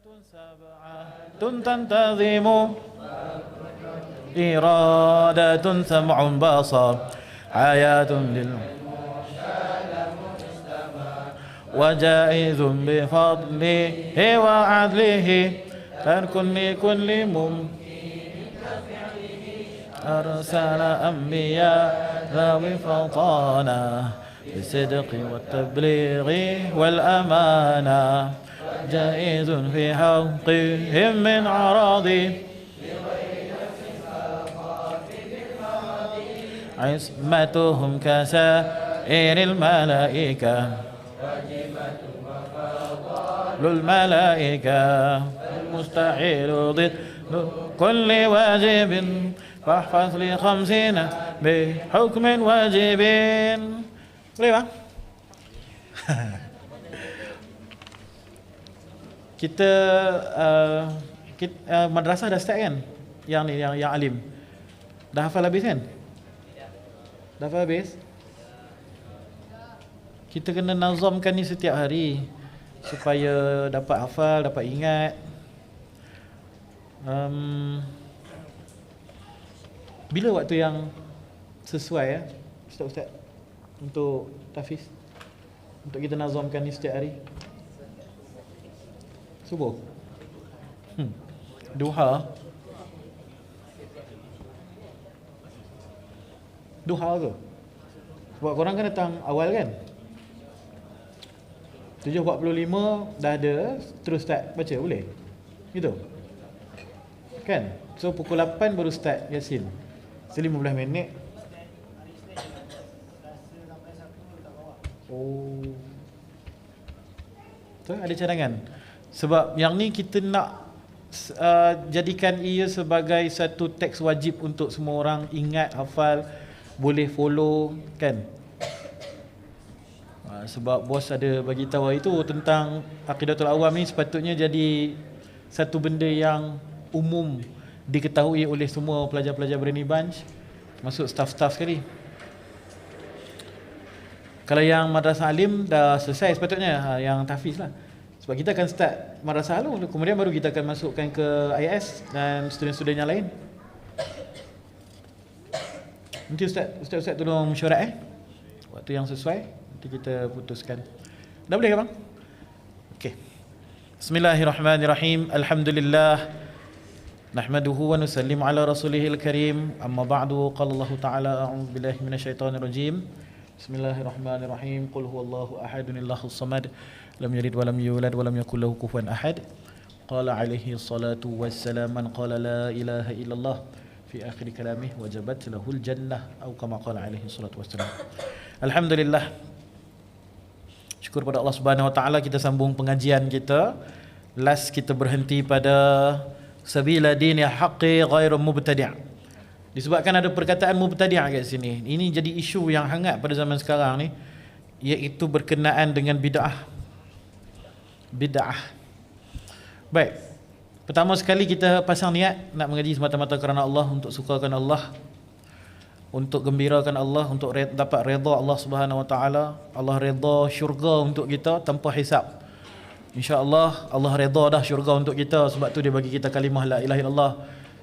سبعة تنتظم إرادة سمع بصر حياة وجائز بفضله وعدله ترك لكل أرسل أنبياء ذوي فطانا بالصدق والتبليغ والأمانة جائز في حقهم من عراضي عصمتهم كسائر الملائكة للملائكة المستحيل ضد كل واجب فاحفظ ل50 بحكم واجب. Boleh bang? kita madrasah dah start kan? Yang ni yang alim. Dah hafal habis kan? Dah hafal habis? Kita kena nazamkan ni setiap hari supaya dapat hafal, dapat ingat. Bila waktu yang sesuai ya, Ustaz untuk tahfiz, untuk kita nazamkan ni setiap hari? Subuh? Duha? Duha ke? Sebab korang kan datang awal kan? 7.45 dah ada, terus start baca, boleh? Gitu? Kan? So pukul 8 baru start Yasin. 15 minit. Oh. Tu ada cadangan. Sebab yang ni kita nak jadikan ia sebagai satu teks wajib untuk semua orang ingat, hafal, boleh follow kan. Sebab bos ada bagi tahu itu tentang Aqidatul Awam ni sepatutnya jadi satu benda yang umum diketahui oleh semua pelajar-pelajar Berani Bunch, masuk staff-staff sekali. Kalau yang Madrasah Alim dah selesai sepatutnya, yang tahfiz lah. Sebab kita akan start Madrasah dulu, kemudian baru kita akan masukkan ke IS dan student-student yang lain. Nanti Ustaz tolong mesyuarat waktu yang sesuai, nanti kita putuskan. Dah boleh ke bang? Okey. Bismillahirrahmanirrahim. Alhamdulillah. Nahmaduhu wa nusallimu ala rasulihil karim. Amma ba'du, qala Allah ta'ala a'udzu billahi minasyaitonir rajim. Bismillahirrahmanirrahim. Qul huwallahu ahadun illahus samad lam yalid wa lam yulad wa lam yakul lahu kufuwan ahad. Qala alaihi salatu wassalam man qala la ilaha illallah fi akhir kalamih wajabat lahul jannah atau kama qala alaihi salatu wassalam. Alhamdulillah. Syukur pada Allah Subhanahu wa taala, kita sambung pengajian kita. Last kita berhenti pada sabila dini haqqi ghairu mubtadi'. Disebabkan ada perkataan mubtadi' kat sini. Ini jadi isu yang hangat pada zaman sekarang ni, iaitu berkenaan dengan bid'ah. Bid'ah. Baik. Pertama sekali kita pasang niat nak mengaji semata-mata kerana Allah, untuk sukakan Allah, untuk gembirakan Allah, untuk dapat redha Allah Subhanahu wa taala. Allah redha syurga untuk kita tanpa hisab. InsyaAllah Allah redha dah syurga untuk kita, sebab tu dia bagi kita kalimah la ilaha illallah.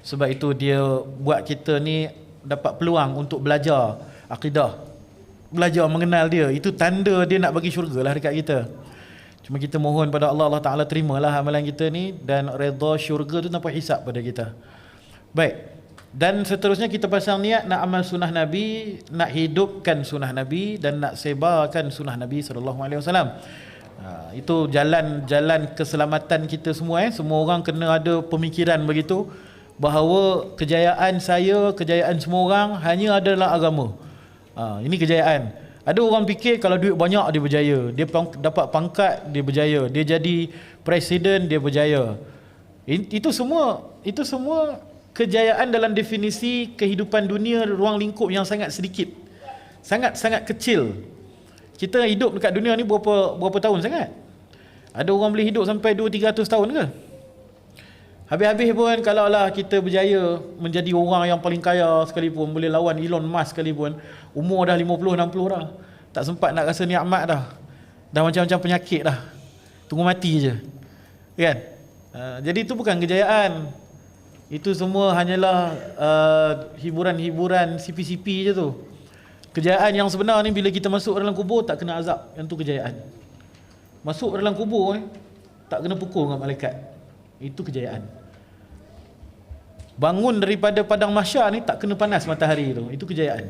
Sebab itu dia buat kita ni dapat peluang untuk belajar akidah, belajar mengenal dia. Itu tanda dia nak bagi syurga lah dekat kita. Cuma kita mohon pada Allah, Allah Ta'ala terimalah amalan kita ni dan redha syurga tu tanpa hisab pada kita. Baik. Dan seterusnya kita pasang niat nak amal sunnah Nabi, nak hidupkan sunnah Nabi dan nak sebarkan sunnah Nabi SAW. Itu jalan keselamatan kita semua. Semua orang kena ada pemikiran begitu, bahawa kejayaan saya, kejayaan semua orang hanya adalah agama. Ini kejayaan. Ada orang fikir kalau duit banyak dia berjaya, dia dapat pangkat dia berjaya, dia jadi presiden dia berjaya. Itu semua kejayaan dalam definisi kehidupan dunia, ruang lingkup yang sangat sedikit, sangat kecil. Kita hidup dekat dunia ni berapa tahun sangat? Ada orang boleh hidup sampai 200-300 tahun ke? Habis-habis pun kalaulah kita berjaya menjadi orang yang paling kaya sekalipun, boleh lawan Elon Musk sekalipun, umur dah 50-60 dah, tak sempat nak rasa nikmat dah macam-macam penyakit dah, tunggu mati je kan. Jadi itu bukan kejayaan. Itu semua hanyalah hiburan-hiburan CP-CP je tu. Kejayaan yang sebenar ni bila kita masuk dalam kubur tak kena azab, yang tu kejayaan. Masuk dalam kubur tak kena pukul dengan malaikat. Itu kejayaan. Bangun daripada padang mahsyar ni tak kena panas matahari tu. Itu kejayaan.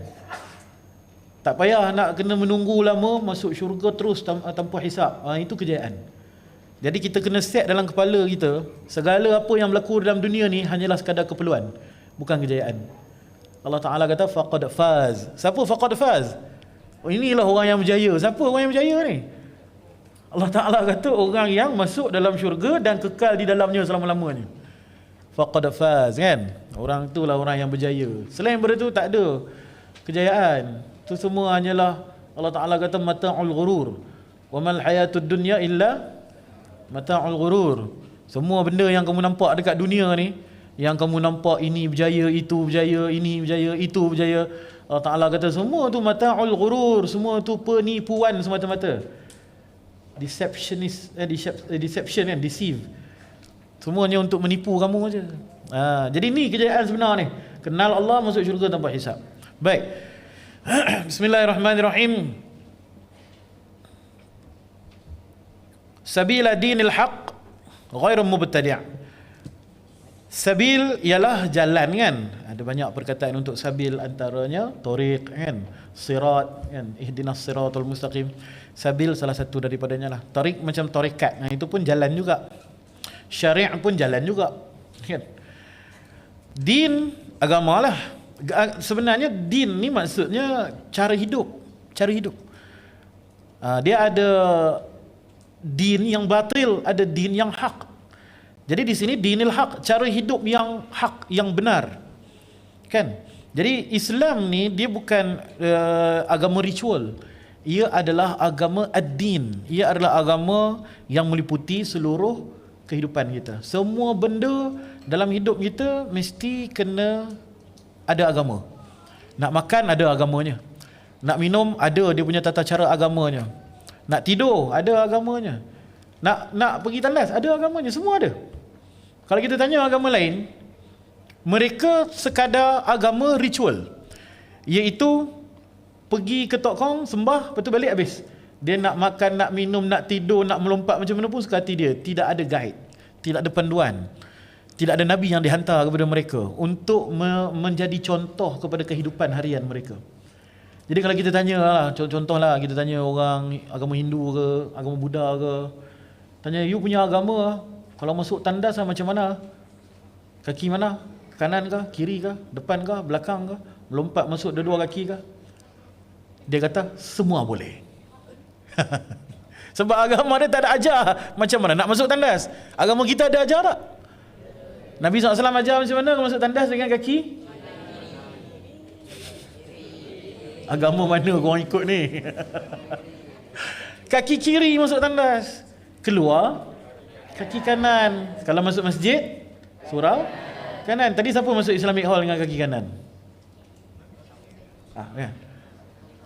Tak payah nak kena menunggu lama masuk syurga terus tanpa hisap. Itu kejayaan. Jadi kita kena set dalam kepala kita, segala apa yang berlaku dalam dunia ni hanyalah sekadar keperluan, bukan kejayaan. Allah Ta'ala kata faqad faz. Siapa faqad faz? Inilah orang yang berjaya. Siapa orang yang berjaya ni? Allah Ta'ala kata orang yang masuk dalam syurga dan kekal di dalamnya selama-lamanya. Faqad faz, kan? Orang itulah orang yang berjaya. Selain daripada itu tak ada kejayaan. Itu semua hanyalah Allah Ta'ala kata mata'ul ghurur. Wa mal hayatud dunya illa mata'ul ghurur. Semua benda yang kamu nampak dekat dunia ni, yang kamu nampak ini berjaya, itu berjaya, ini berjaya, itu berjaya, Allah Ta'ala kata semua tu mata'ul ghurur, semua tu penipuan semata-mata. Deception kan, deceive. Semuanya untuk menipu kamu aja. Jadi ni kejayaan sebenar ni. Kenal Allah, masuk syurga tanpa hisap. Baik. Bismillahirrahmanirrahim. Sabila dinil haq ghairu mubtadi'. Sabil ialah jalan, kan? Ada banyak perkataan untuk sabil, antaranya tariq, kan? Sirat, kan? Ihdinas siratal mustaqim. Sabil salah satu daripadanya lah. Tariq macam tarikat, itu pun jalan juga. Syari' pun jalan juga, kan? Din agama lah. Sebenarnya din ni maksudnya cara hidup, cara hidup. Dia ada din yang batil, ada din yang hak. Jadi di sini dinil haq, cara hidup yang hak, yang benar. Kan? Jadi Islam ni dia bukan agama ritual. Ia adalah agama ad-din. Ia adalah agama yang meliputi seluruh kehidupan kita. Semua benda dalam hidup kita mesti kena ada agama. Nak makan ada agamanya. Nak minum ada dia punya tata cara agamanya. Nak tidur ada agamanya. Nak pergi tandas ada agamanya, semua ada. Kalau kita tanya agama lain, mereka sekadar agama ritual, iaitu pergi ke tok kong, sembah, lepas tu balik habis. Dia nak makan, nak minum, nak tidur, nak melompat macam mana pun suka hati dia. Tidak ada guide, tidak ada panduan, tidak ada Nabi yang dihantar kepada mereka untuk menjadi contoh kepada kehidupan harian mereka. Jadi kalau kita tanya lah, contohlah kita tanya orang agama Hindu ke, agama Buddha ke, tanya, you punya agama kalau masuk tandas macam mana? Kaki mana? Kanan ke? Kiri ke? Depan ke? Belakang ke? Melompat masuk dua-dua kaki ke? Dia kata, semua boleh. Sebab agama dia tak ada ajar macam mana nak masuk tandas. Agama kita ada ajar tak? Nabi SAW ajar macam mana masuk tandas dengan kaki? Agama mana korang ikut ni? Kaki kiri masuk tandas, keluar kaki kanan. Kalau masuk masjid, surau kanan. Tadi siapa masuk Islamic Hall dengan kaki kanan? Ya.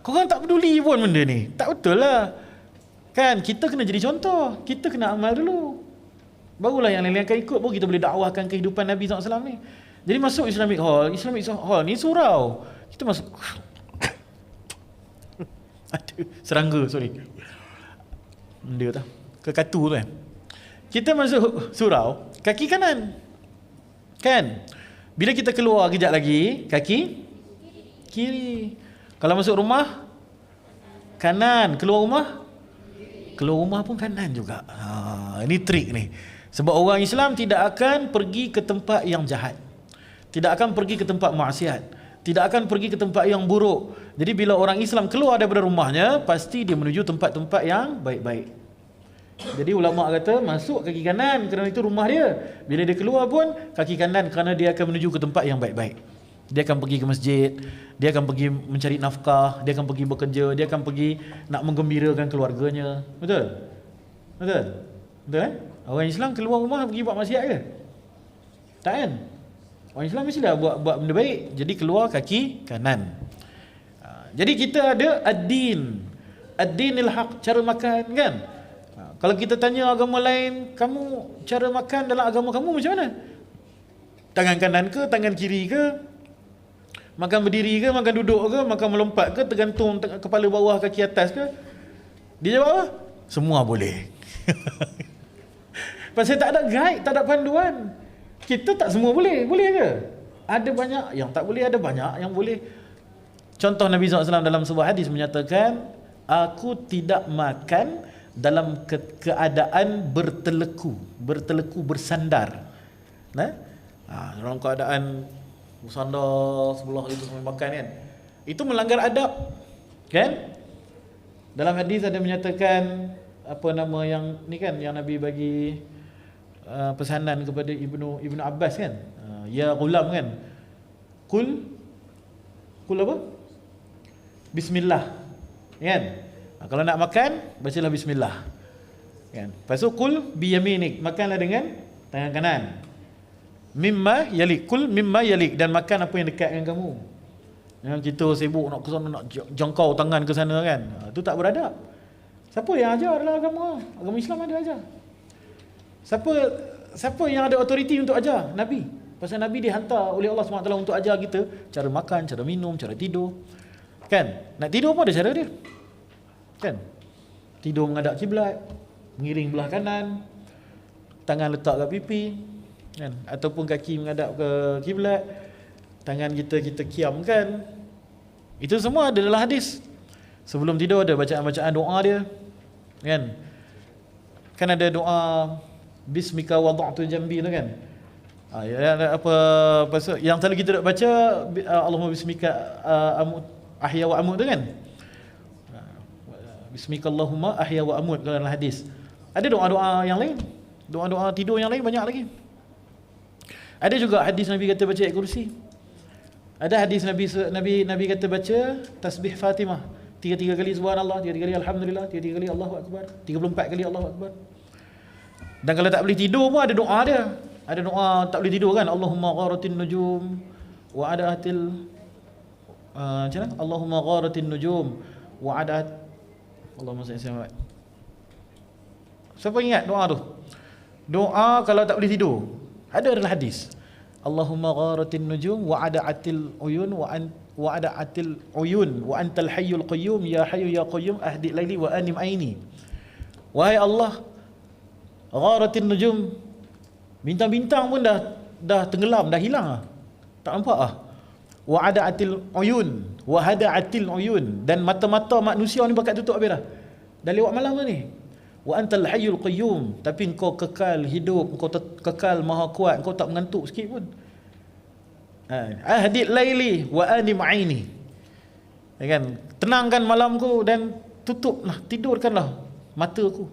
Korang tak peduli pun benda ni. Tak betul lah. Kan, kita kena jadi contoh. Kita kena amal dulu. Barulah yang lain-lain akan ikut. Baru kita boleh dakwahkan kehidupan Nabi SAW ni. Jadi masuk Islamic Hall ni surau. Kita masuk serangga, sorry. Benda tu kekatu tu kan. Kita masuk surau, kaki kanan. Kan? Bila kita keluar kejap lagi, kaki kiri. Kalau masuk rumah, kanan. Keluar rumah pun kanan juga. Ini trik ni. Sebab orang Islam tidak akan pergi ke tempat yang jahat. Tidak akan pergi ke tempat maksiat. Tidak akan pergi ke tempat yang buruk. Jadi bila orang Islam keluar daripada rumahnya, pasti dia menuju tempat-tempat yang baik-baik. Jadi ulama kata masuk kaki kanan kerana itu rumah dia. Bila dia keluar pun kaki kanan kerana dia akan menuju ke tempat yang baik-baik. Dia akan pergi ke masjid, dia akan pergi mencari nafkah, dia akan pergi bekerja, dia akan pergi nak menggembirakan keluarganya. Betul? Betul? Betul kan? Orang Islam keluar rumah pergi buat maksiat ke? Tak kan? Orang Islam mestilah buat benda baik. Jadi keluar kaki kanan. Jadi kita ada ad-din. Ad-dinil haq, cara makan kan? Kalau kita tanya agama lain, kamu cara makan dalam agama kamu macam mana? Tangan kanan ke, tangan kiri ke? Makan berdiri ke, makan duduk ke, makan melompat ke, tergantung kepala bawah, kaki atas ke? Dia jawab apa? Semua boleh. Pasal tak ada guide, tak ada panduan. Kita tak semua boleh. Boleh ke? Ada banyak yang tak boleh, ada banyak yang boleh. Contoh Nabi SAW dalam sebuah hadis menyatakan, aku tidak makan dalam keadaan berteleku, bersandar. Dalam keadaan bersandar sebelah itu sambil makan kan. Itu melanggar adab. Kan? Dalam hadis ada menyatakan apa nama yang ni kan, yang Nabi bagi pesanan kepada Ibnu Abbas kan. Ya ghulam kan. Kul apa? Bismillah. Kan? Kalau nak makan, bacalah bismillah. Kan? Lepas tu kul biyaminik, makanlah dengan tangan kanan. Mimma yalik, kul mimma yalik, dan makan apa yang dekat dengan kamu. Jangan kita sibuk nak ke sana, nak jangkau tangan ke sana kan. Itu tak beradab. Siapa yang ajar dalam agama? Agama Islam ada ajar. Siapa yang ada autoriti untuk ajar? Nabi. Pasal Nabi dihantar oleh Allah SWT untuk ajar kita cara makan, cara minum, cara tidur. Kan? Nak tidur pun ada cara dia. Kan? Tidur menghadap kiblat, mengiring belah kanan, tangan letak kat pipi, kan? Ataupun kaki menghadap ke kiblat, tangan kita kiamkan. Itu semua ada dalam hadis. Sebelum tidur ada bacaan-bacaan doa dia. Kan? Kan ada doa Bismika wada'tu jambi tu kan. Apa yang selalu kita baca Allahumma bismika ahya wa amut tu kan. Bismika Allahumma ahya wa amut dalam hadis. Ada doa-doa yang lain. Doa-doa tidur yang lain banyak lagi. Ada juga hadis Nabi kata baca ayat kursi. Ada hadis Nabi kata baca tasbih Fatimah 3 kali subhanallah, 3 kali alhamdulillah, 3 kali Allahu akbar, 34 kali Allahu akbar. Dan kalau tak boleh tidur pun ada doa dia. Ada doa tak boleh tidur kan, Allahumma gharatin nujum wa adatil macam mana? Allahumma gharatin nujum wa adat Allahumma salli alaihi wasallam. Siapa ingat doa tu? Doa kalau tak boleh tidur. Ada dalam hadis. Allahumma gharatin nujum wa ada'atil uyun wa ada'atil uyun wa antal hayyul qayyum ya hayyu ya qayyum ahdi laili wa anim aini. Wahai Allah, gharatin nujum, bintang-bintang pun dah tenggelam, dah hilang. Tak nampak ah. Wa ada'atil uyun wa hada'atil uyun, dan mata-mata manusia ni bakat tutup habis dah. Dah lewat malam dah ni. Wa antal hayyul qayyum, tapi engkau kekal hidup, engkau kekal maha kuat, engkau tak mengantuk sikit pun. Ahdid laili wa anim aini. Kan? Tenangkan malamku dan tutuplah, tidurkanlah mataku.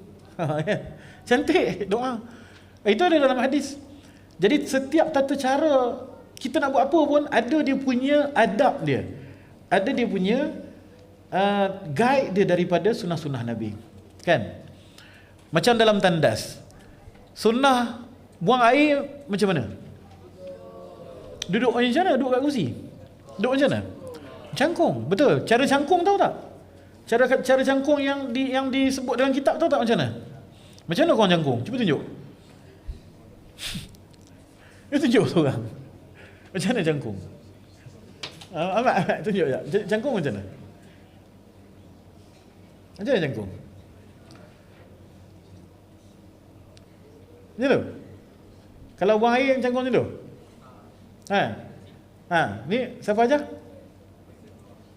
Cantik doa. Itu ada dalam hadis. Jadi setiap tata cara kita nak buat apa pun ada dia punya adab dia. Ada dia punya guide dia daripada sunnah-sunnah Nabi. Kan? Macam dalam tandas. Sunnah buang air macam mana? Duduk macam mana? Duduk kat kursi. Duduk macam mana? Cangkung. Betul. Cara cangkung tahu tak? Cara cangkung yang disebut dalam kitab tahu tak macam mana? Macam mana korang cangkung? Cuba tunjuk. Tunjuk seorang. Macam mana cangkung? Ahmad tunjuk je. Cangkung macam mana? Macam mana cangkung? Macam tu? Kalau buang air cangkung macam tu? Ni siapa aja?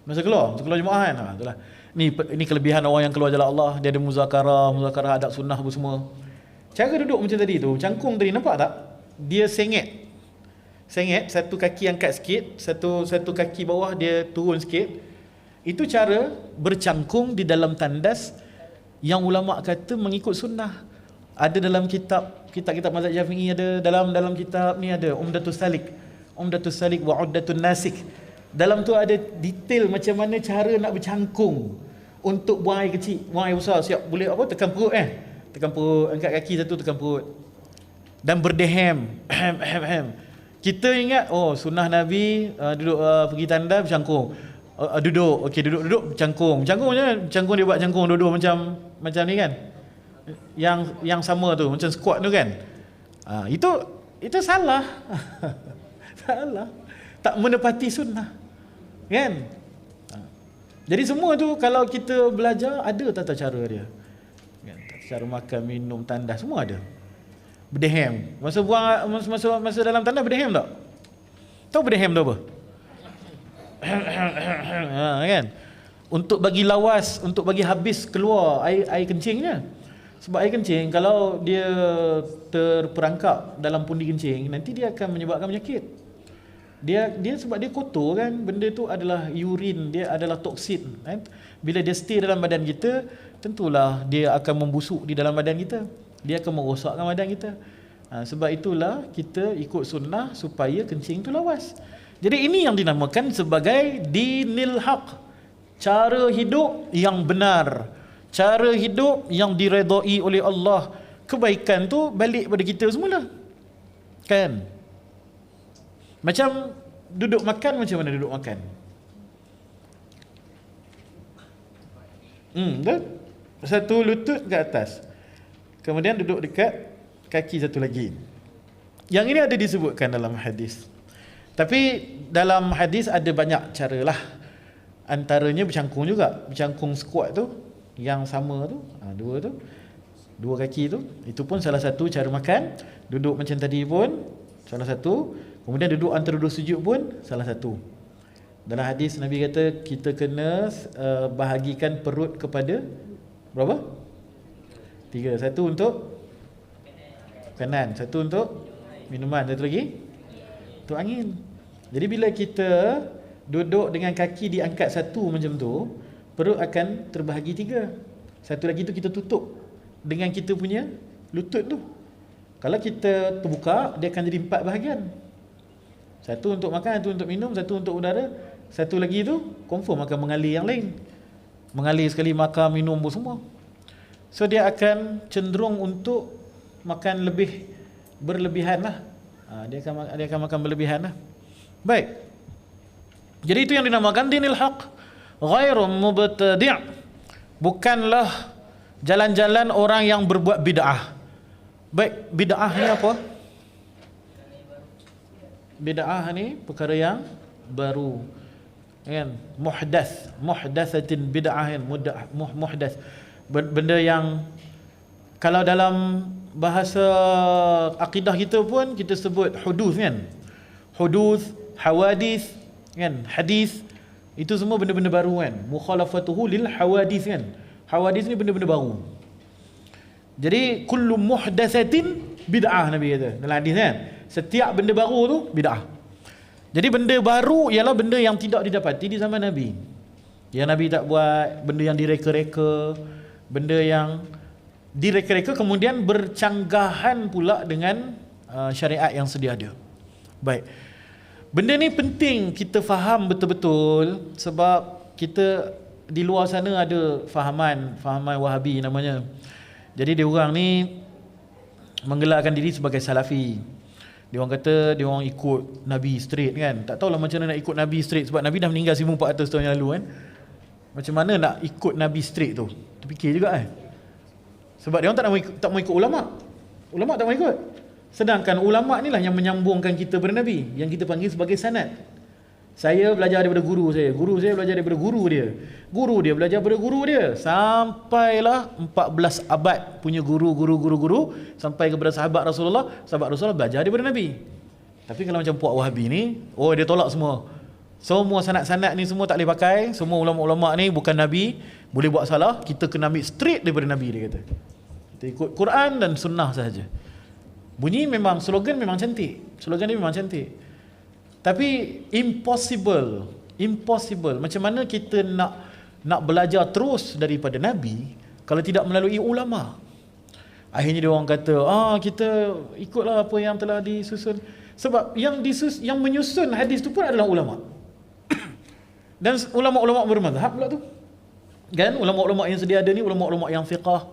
Masa keluar Jumaat kan? Itulah. Ni kelebihan orang yang keluar jalan Allah. Dia ada muzakarah adab sunnah apa semua. Cara duduk macam tadi tu, cangkung tadi nampak tak? Dia sengit, satu kaki angkat sikit, satu kaki bawah dia turun sikit. Itu cara bercangkung di dalam tandas yang ulama kata mengikut sunnah. Ada dalam kitab mazhab Syafi'i, ada dalam kitab ni ada Umdatus Salik wa Uddatun Nasik. Dalam tu ada detail macam mana cara nak bercangkung untuk buang air kecil, buang air besar. Siap boleh apa, tekan perut tekan perut, angkat kaki satu, tekan perut dan berdehem. Kita ingat sunnah Nabi duduk pergi tanda bercangkung. Duduk, okey, duduk bercangkung. Bercangkung macam mana? Bercangkung dia buat cangkung dua-dua macam ni kan. yang sama tu, macam squat tu kan. Itu salah. Salah. Tak menepati sunnah. Kan? Jadi semua tu kalau kita belajar ada tata cara dia. Kan? Cara makan, minum, tandas semua ada. Berdehem. Masa dalam tandas berdehem tak? Tahu berdehem tu apa? Kan? Untuk bagi lawas, untuk bagi habis keluar air kencingnya. Sebab air kencing kalau dia terperangkap dalam pundi kencing, nanti dia akan menyebabkan penyakit. Dia sebab dia kotor kan, benda tu adalah urin, dia adalah toksin kan? Bila dia stay dalam badan kita, tentulah dia akan membusuk di dalam badan kita. Dia akan merosakkan badan kita. Sebab itulah kita ikut sunnah supaya kencing tu lawas. Jadi ini yang dinamakan sebagai dinil haq, cara hidup yang benar, cara hidup yang diredai oleh Allah. Kebaikan tu balik pada kita semula. Kan? Macam duduk makan, macam mana duduk makan? Betul? Satu lutut ke atas. Kemudian duduk dekat kaki satu lagi. Yang ini ada disebutkan dalam hadis. Tapi dalam hadis ada banyak cara lah. Antaranya bercangkung juga. Bercangkung squat tu, yang sama tu, dua kaki tu, itu pun salah satu cara makan. Duduk macam tadi pun salah satu. Kemudian duduk antara dua sujud pun salah satu. Dalam hadis Nabi kata kita kena bahagikan perut kepada berapa? 3. Satu untuk kanan, satu untuk minuman, satu lagi untuk angin. Jadi bila kita duduk dengan kaki diangkat satu macam tu, perut akan terbahagi 3. Satu lagi tu kita tutup dengan kita punya lutut tu. Kalau kita terbuka, dia akan jadi 4 bahagian. Satu untuk makan, satu untuk minum, satu untuk udara, satu lagi tu confirm akan mengalir yang lain. Mengalir sekali makan, minum pun semua. So dia akan cenderung untuk makan lebih berlebihan lah. Dia akan makan berlebihan lah. Baik. Jadi itu yang dinamakan dinil haq, ghairu mubtadi'. Bukanlah jalan-jalan orang yang berbuat bid'ah. Baik, bid'ah ni apa? Bid'ah ni perkara yang baru. Kan? Muhdatsatin bid'ah, muhdatsah. Benda yang kalau dalam bahasa akidah kita pun kita sebut hudus kan. Hudus, hawadis kan, hadis, itu semua benda-benda baru kan. Mukhalafatuhu lil hawadis kan. Hawadis ni benda-benda baru. Jadi kullu muhdatsatin bid'ah, Nabi kata dalam hadis kan. Setiap benda baru tu bid'ah. Jadi benda baru ialah benda yang tidak didapati di zaman Nabi. Yang Nabi tak buat, benda yang direka-reka, benda yang direka-reka kemudian bercanggahan pula dengan syariat yang sedia ada. Baik. Benda ni penting kita faham betul-betul sebab kita di luar sana ada fahaman Wahabi namanya. Jadi dia orang ni menggelarkan diri sebagai salafi. Dia orang kata dia orang ikut Nabi straight kan. Tak tahulah macam mana nak ikut Nabi straight sebab Nabi dah meninggal 1400 tahun yang lalu kan. Macam mana nak ikut Nabi straight tu? Terfikir juga kan. Sebab dia orang tak mau ikut ulama. Ulama tak mau ikut. Sedangkan ulama ni lah yang menyambungkan kita kepada Nabi, yang kita panggil sebagai sanad. Saya belajar daripada guru saya belajar daripada guru dia belajar daripada guru dia, sampailah 14 abad punya guru sampai kepada sahabat Rasulullah belajar daripada Nabi. Tapi kalau macam puak Wahabi ni, dia tolak semua sanad-sanad ni, semua tak boleh pakai, semua ulama-ulama ni bukan Nabi, boleh buat salah, kita kena ambil straight daripada Nabi, dia kata. Kita ikut Quran dan sunnah sahaja. Bunyi memang, slogan memang cantik, slogan ni memang cantik, tapi impossible. Macam mana kita nak belajar terus daripada Nabi kalau tidak melalui ulama? Akhirnya dia orang kata, kita ikutlah apa yang telah disusun. Sebab yang menyusun hadis tu pun adalah ulama. Dan ulama-ulama bermazhab pula tu. Kan? Ulama-ulama yang sedia ada ni, ulama-ulama yang fiqah,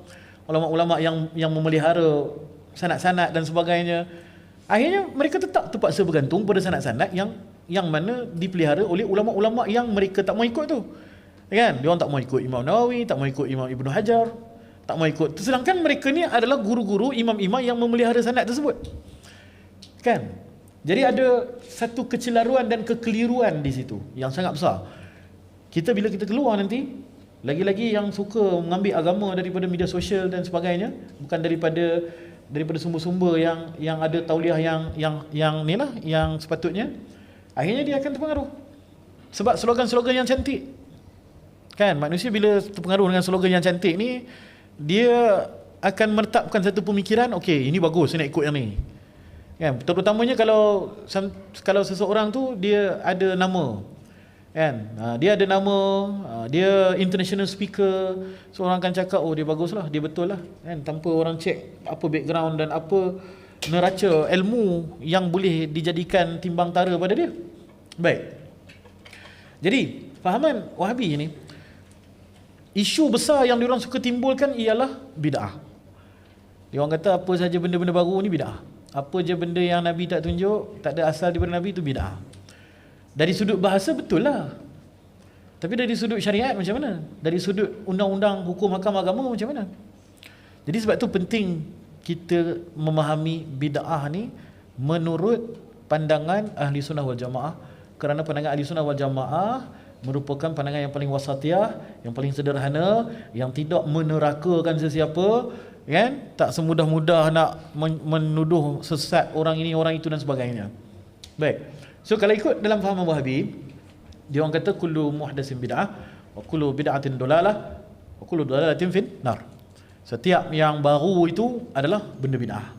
ulama-ulama yang memelihara sanad-sanad dan sebagainya. Akhirnya mereka tetap terpaksa bergantung pada sanad-sanad yang mana dipelihara oleh ulama-ulama yang mereka tak mau ikut tu. Kan? Dia orang tak mau ikut Imam Nawawi, tak mau ikut Imam Ibn Hajar, tak mau ikut. Sedangkan mereka ni adalah guru-guru, imam-imam yang memelihara sanad tersebut. Kan? Jadi ada satu kecelaruan dan kekeliruan di situ yang sangat besar. Bila kita keluar nanti, lagi-lagi yang suka mengambil agama daripada media sosial dan sebagainya, bukan daripada sumber-sumber yang ada tauliah yang ni lah, yang sepatutnya, akhirnya dia akan terpengaruh. Sebab slogan-slogan yang cantik. Kan, manusia bila terpengaruh dengan slogan yang cantik ni, dia akan menetapkan satu pemikiran, okey, ini bagus, saya nak ikut yang ni. Kan, terutamanya kalau seseorang tu dia ada nama, kan, dia ada nama, dia international speaker, seorang akan cakap, oh dia baguslah, dia betul lah, kan, tanpa orang cek apa background dan apa neraca ilmu yang boleh dijadikan timbang tara pada dia. Baik. Jadi fahaman Wahabi ni, isu besar yang diorang suka timbulkan ialah bid'ah. Diorang kata apa saja benda-benda baru ni bid'ah. Apa je benda yang Nabi tak tunjuk, tak ada asal daripada Nabi, itu bid'ah. Dari sudut bahasa betul lah. Tapi dari sudut syariat macam mana? Dari sudut undang-undang hukum hakam agama macam mana? Jadi sebab tu penting kita memahami bid'ah ni menurut pandangan Ahli Sunnah wal Jamaah. Kerana pandangan Ahli Sunnah wal Jamaah merupakan pandangan yang paling wasatiyah, yang paling sederhana, yang tidak menerakakan sesiapa, kan? Tak semudah-mudah nak menuduh sesat orang ini, orang itu dan sebagainya. Baik. So kalau ikut dalam fahaman Wahabi, dia orang kata kullu muhdatsin bid'ah wa kullu bid'atin dalalah wa kullu dalalatin fin nar. Setiap yang baru itu adalah benda bid'ah,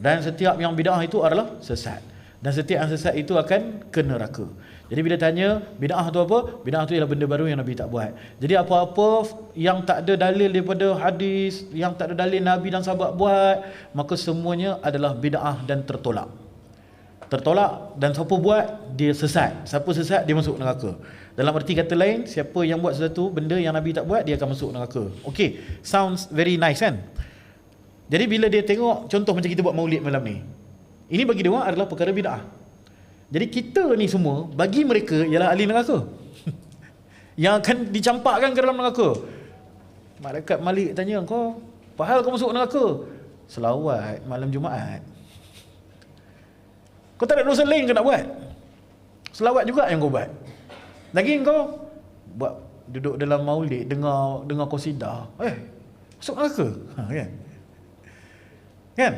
dan setiap yang bid'ah itu adalah sesat, dan setiap yang sesat itu akan ke neraka. Jadi bila tanya bid'ah tu apa? Bid'ah tu ialah benda baru yang Nabi tak buat. Jadi apa-apa yang tak ada dalil daripada hadis, yang tak ada dalil Nabi dan sahabat buat, maka semuanya adalah bid'ah dan tertolak. Tertolak, dan siapa buat, dia sesat. Siapa sesat, dia masuk neraka. Dalam arti kata lain, siapa yang buat sesuatu benda yang Nabi tak buat, dia akan masuk neraka. Okay, sounds very nice kan? Jadi bila dia tengok contoh macam kita buat maulid malam ni, ini bagi dia orang adalah perkara bid'ah. Jadi kita ni semua, bagi mereka ialah ahli neraka yang akan dicampakkan ke dalam neraka. Malaikat Malik tanya, kau apa hal kau masuk neraka? Selawat malam Jumaat. Kau tak ada dosa lain kau nak buat? Selawat juga yang kau buat. Lagi kau buat duduk dalam maulid, dengar qasidah, masuk neraka. Kan? Kan?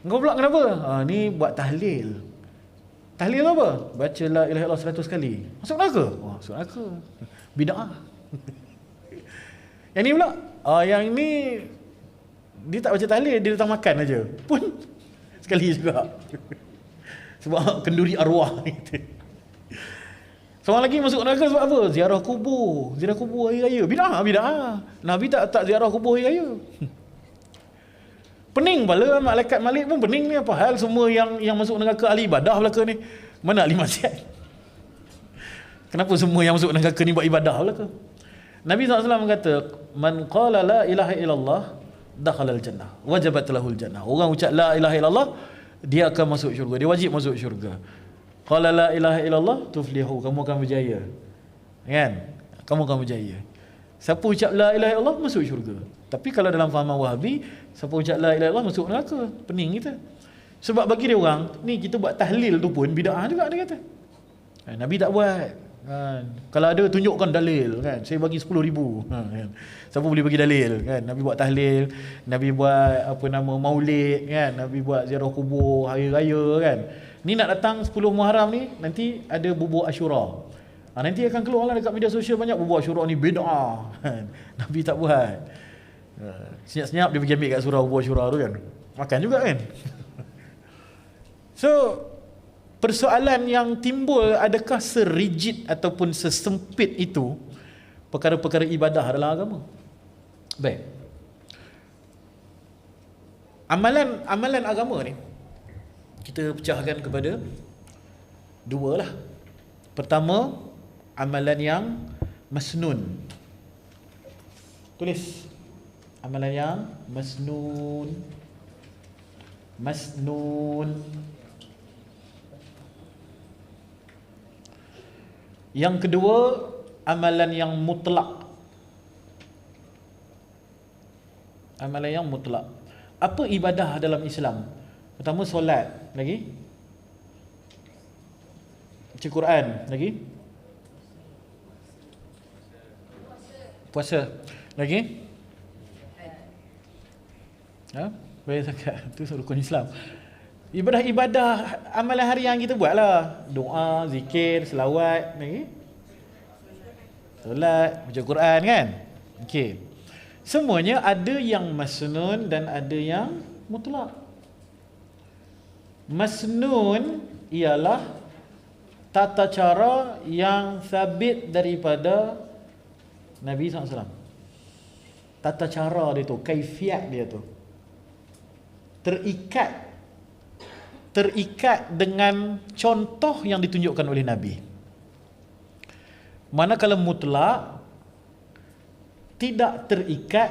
Kau pula kenapa? Ni buat tahlil. Tahlil apa? Baca la ilaha illallah 100 kali. Masuk neraka? Masuk neraka. Bid'ah. Yang ni pula, yang ni dia tak baca tahlil, dia datang makan aja. Pun sekali juga. Sebab kenduri arwah ni. Seorang lagi masuk neraka sebab apa? Ziarah kubur. Ziarah kubur hari raya. Bid'ah. Nabi tak ziarah kubur hari raya. Pening pala malaikat Malik pun pening ni, apa hal semua yang masuk neraka ahli ibadah belaka ni. Mana ahli maksiat? Kenapa semua yang masuk neraka ni buat ibadah belaka? Nabi SAW kata, man qala la ilaha illallah dakhala al-jannah wajabat lahul jannah. Orang ucap la ilaha illallah, dia akan masuk syurga, dia wajib masuk syurga. Qala la ilaha illallah tuflihu, kamu akan berjaya. Kan? Kamu akan berjaya. Siapa ucap la ilaha illallah masuk syurga. Tapi kalau dalam fahaman Wahabi, siapa ucap la ilaha illallah masuk neraka. Pening kita. Sebab bagi dia orang, ni kita buat tahlil tu pun bid'ah juga dia kata. Nabi tak buat. Kalau ada tunjukkan dalil kan. Saya bagi 10,000. Kan. Siapa boleh bagi dalil kan? Nabi buat tahlil, Nabi buat maulid kan, Nabi buat ziarah kubur hari raya kan. Ni nak datang 10 Muharram ni, nanti ada bubur Asyura. Nanti akan keluarlah dekat media sosial banyak bubur Asyura ni bid'ah. Nabi tak buat. Senyap-senyap dia pergi ambil kat surau bubur Asyura tu kan. Makan juga kan. So persoalan yang timbul, adakah serigid ataupun sesempit itu perkara-perkara ibadah dalam agama? Baik. Amalan agama ni kita pecahkan kepada dua lah. Pertama, amalan yang masnun. Tulis. Amalan yang masnun. Yang kedua, amalan yang mutlak. Amalan yang mutlak. Apa ibadah dalam Islam? Pertama solat, lagi baca Quran, lagi puasa, lagi bayar zakat. Itu rukun Islam. Ibadah-ibadah amalan harian kita buat lah. Doa, zikir, selawat, lagi solat, baca Quran kan. Okey. Semuanya ada yang masnun dan ada yang mutlak. Masnun ialah tata cara yang sabit daripada Nabi SAW. Tata cara dia tu, kaifiat dia tu, terikat dengan contoh yang ditunjukkan oleh Nabi. Manakala mutlak tidak terikat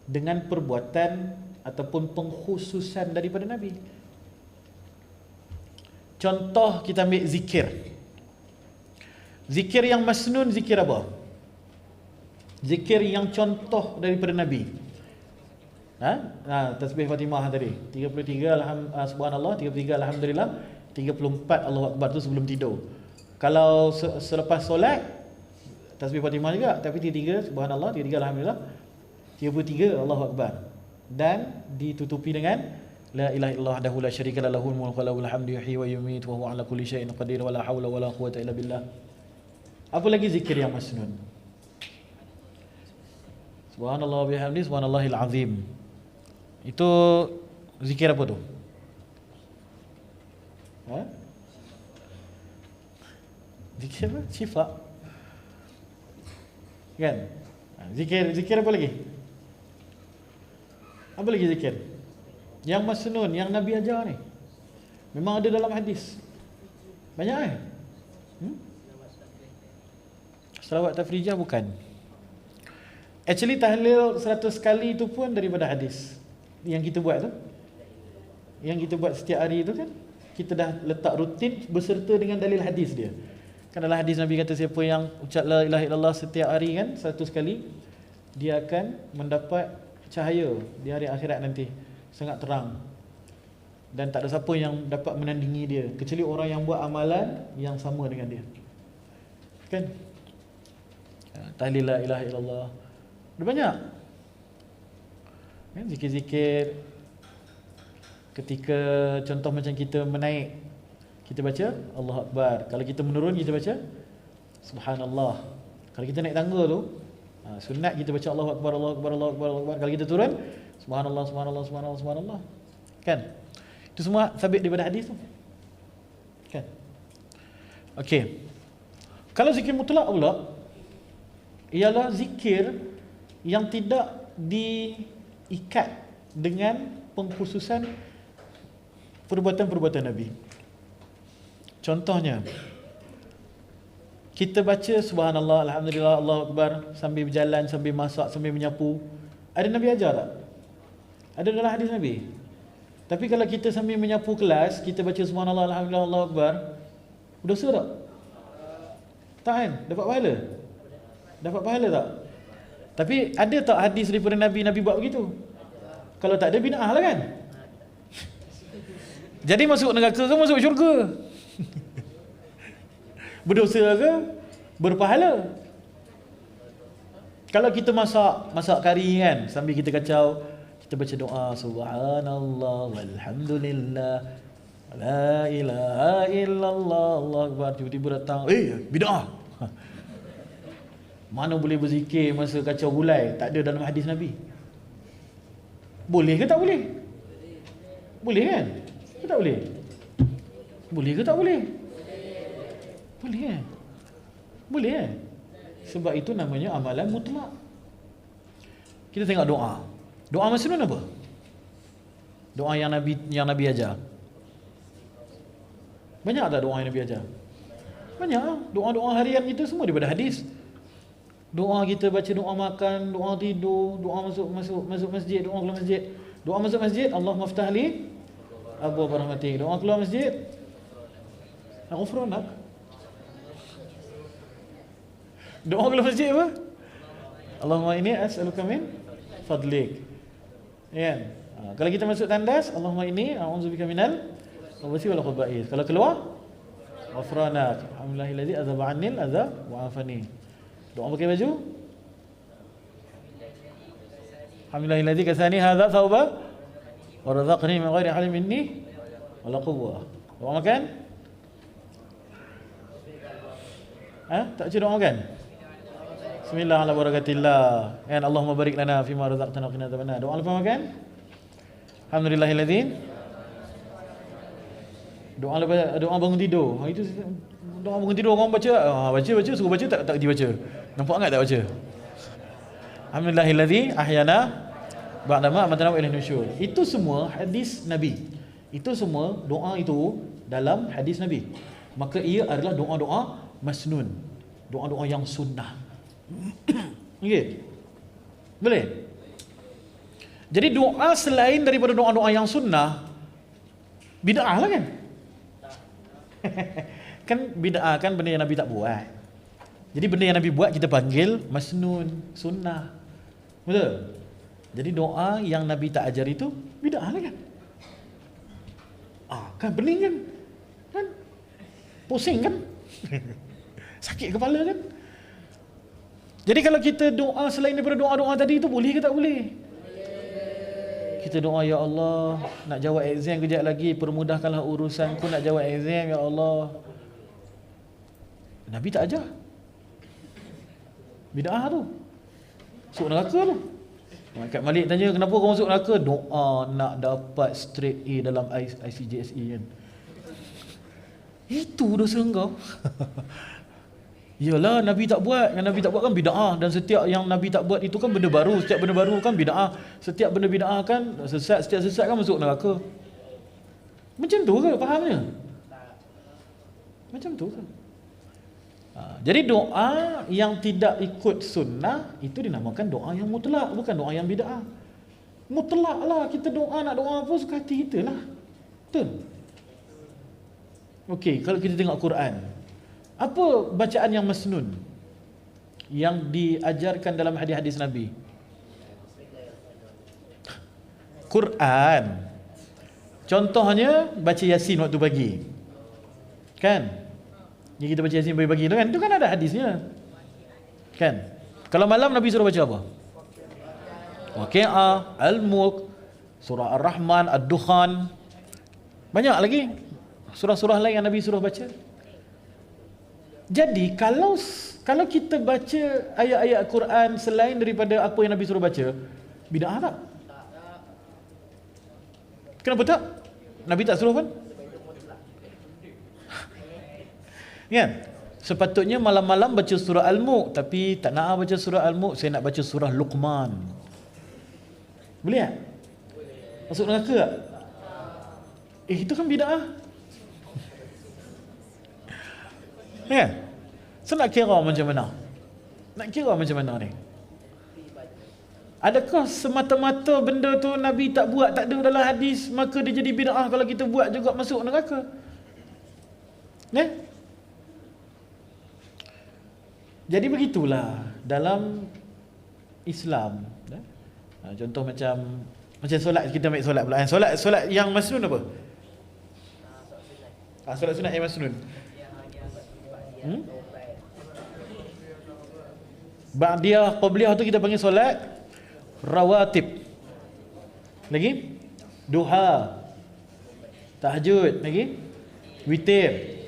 dengan perbuatan ataupun pengkhususan daripada Nabi. Contoh, kita ambil zikir. Zikir yang masnun, zikir apa? Zikir yang contoh daripada Nabi. Tasbih Fatimah tadi 33 subhanallah, 33 alhamdulillah, 34 Allahu Akbar tu sebelum tidur. Kalau selepas solat tasbih Fatimah juga, tapi 33 subhanallah, 33 alhamdulillah, 33 Allahu Akbar, dan ditutupi dengan la ilaha illallah wahdahu la syarika lahu, lahul mulku wa lahul hamdu, yuhyi wa yumiitu wa huwa ala kulli syai'in qadir, wa la haula wa la quwwata illa billah. Apa lagi zikir yang masnun? Subhanallah bihamdi, subhanallahil azim. Itu zikir apa tu? Zikir apa? Syifa. Kan? Zikir apa lagi? Apa lagi zikir? Yang masnun, yang Nabi ajar ni. Memang ada dalam hadis. Banyak Salawat tafrijah bukan. Actually tahlil 100 kali itu pun daripada hadis. Yang kita buat tu, yang kita buat setiap hari tu kan, kita dah letak rutin beserta dengan dalil hadis dia. Kan dalam hadis Nabi kata, siapa yang ucap la ilaha illallah setiap hari kan 100 kali, dia akan mendapat cahaya di hari akhirat nanti, sangat terang, dan tak ada siapa yang dapat menandingi dia kecuali orang yang buat amalan yang sama dengan dia. Kan? Tahlil la ilaha illallah ada banyak kan. Zikir-zikir ketika contoh macam kita menaik, kita baca Allahu Akbar. Kalau kita menurun, kita baca Subhanallah. Kalau kita naik tangga tu, sunat kita baca Allahu Akbar, Allahu Akbar, Allahu Akbar, Allahu Akbar. Kalau kita turun, Subhanallah, Subhanallah, Subhanallah, Subhanallah. Kan? Itu semua sabit daripada hadis tu. Kan? Okey. Kalau zikir mutlak pula ialah zikir yang tidak diikat dengan pengkhususan perbuatan-perbuatan Nabi. Contohnya, kita baca subhanallah, alhamdulillah, Allahu Akbar sambil berjalan, sambil masak, sambil menyapu. Ada Nabi ajar tak? Ada dalam hadis Nabi. Tapi kalau kita sambil menyapu kelas, kita baca subhanallah, alhamdulillah, Allahu Akbar, berdosa tak? Tak kan? Dapat pahala? Dapat pahala tak? Tapi ada tak hadis daripada Nabi, Nabi buat begitu? Kalau tak ada, bid'ah lah kan? Jadi masuk neraka ke masuk syurga? Berdosa ke berpahala? Kalau kita masak kari kan, sambil kita kacau, kita baca doa subhanallah walhamdulillah la ilaha illallah Allahu Akbar, tiba-tiba datang bid'ah. Mana boleh berzikir masa kacau gulai? Tak ada dalam hadis Nabi. Boleh ke tak boleh? Boleh kan? Ke tak boleh? Boleh ke tak boleh? Boleh kan? Boleh kan? Sebab itu namanya amalan mutlak. Kita tengok doa. Doa masnun apa? Doa yang Nabi ajar. Banyak tak doa yang Nabi ajar? Banyak. Doa-doa harian kita semua daripada hadis. Doa kita baca doa makan, doa tidur, doa masuk masjid, doa keluar masjid. Doa masuk masjid, Allah maftah li abwaab rahmatik. Doa keluar masjid, ghufranak. Doa keluar masjid apa? Allahumma inni as'aluka min fadlik. Kan? Kalau kita masuk tandas, Allahumma inni a'udzubika minal khubuthi wal khaba'ith. Kalau keluar, ghufranak alhamdulillahillazi azhaba 'annil adza wa 'afani. Doa pakai baju, alhamdulillahillazi kasani hadza thawba wa razaqani min ghairi halim minni wala quwwah. Doa makan? Tak baca doa makan? Bismillah ala barakatillah. Kan, Allahumma barik lana fima razaqtana wa qina adzabannar. Doa lepas makan? Alhamdulillahilladzi. Doa bangun tidur. Itu doa bangun tidur orang baca. Baca suruh baca tak dibaca. Nampak enggak tak baca? Alhamdulillahilladzi ahyana ba'da ma amatana wa ilaihi nusyur. Itu semua hadis Nabi. Itu semua doa itu dalam hadis Nabi. Maka ia adalah doa-doa masnun. Doa-doa yang sunnah. Okey. Boleh? Jadi doa selain daripada doa-doa yang sunnah, bid'ah lah kan? Kan bid'ah kan benda yang Nabi tak buat. Jadi benda yang Nabi buat kita panggil masnun, sunnah. Betul? Jadi doa yang Nabi tak ajar itu bid'ah lah kan? Kan pening kan? Kan? Pusing kan? Sakit kepala kan? Jadi kalau kita doa selain daripada doa-doa tadi itu boleh ke tak boleh? Kita doa, ya Allah, nak jawab exam kejap lagi, permudahkanlah urusanku nak jawab exam, ya Allah. Nabi tak ajar. Bid'ah tu. Masuk neraka tu. Kat Malik tanya, kenapa kau masuk neraka? Doa nak dapat straight A dalam ICJSE kan. Itu dosa engkau. Yalah, Nabi tak buat. Yang Nabi tak buat kan bid'ah. Dan setiap yang Nabi tak buat itu kan benda baru. Setiap benda baru kan bid'ah. Setiap benda bid'ah kan sesat. Setiap sesat kan masuk neraka. Macam tu ke fahamnya? Macam tu ke? Jadi doa yang tidak ikut sunnah itu dinamakan doa yang mutlak, bukan doa yang bid'ah. Mutlak lah, kita doa nak doa apa suka hati kita lah. Betul? Okey, kalau kita tengok Quran, apa bacaan yang masnun yang diajarkan dalam hadis-hadis Nabi? Quran. Contohnya baca Yasin waktu pagi. Kan? Yang kita baca Yasin pagi-pagi tu kan, itu kan ada hadisnya. Kan? Kalau malam Nabi suruh baca apa? Waqi'ah, Al-Mulk, surah Ar-Rahman, Ad-Dukhan. Banyak lagi surah-surah lain yang Nabi suruh baca. Jadi kalau kita baca ayat-ayat Quran selain daripada apa yang Nabi suruh baca, bid'ah tak? Kenapa tak? Nabi tak suruh pun? Kan? Sepatutnya malam-malam baca surah Al-Mulk, tapi tak nak baca surah Al-Mulk, saya nak baca surah Luqman. Boleh tak? Masuk neraka tak? Itu kan bid'ah. Ya. So nak kira macam mana? Nak kira macam mana ni? Adakah semata-mata benda tu Nabi tak buat, tak ada dalam hadis, maka dia jadi bid'ah kalau kita buat juga masuk neraka? Ya? Jadi begitulah dalam Islam. Contoh macam solat, kita ambil solat pula. Solat yang masnun apa? Solat sunat yang masnun. Ba'diyah, qabliyah tu kita panggil solat rawatib. Lagi? Duha. Tahajud. Lagi? Witir.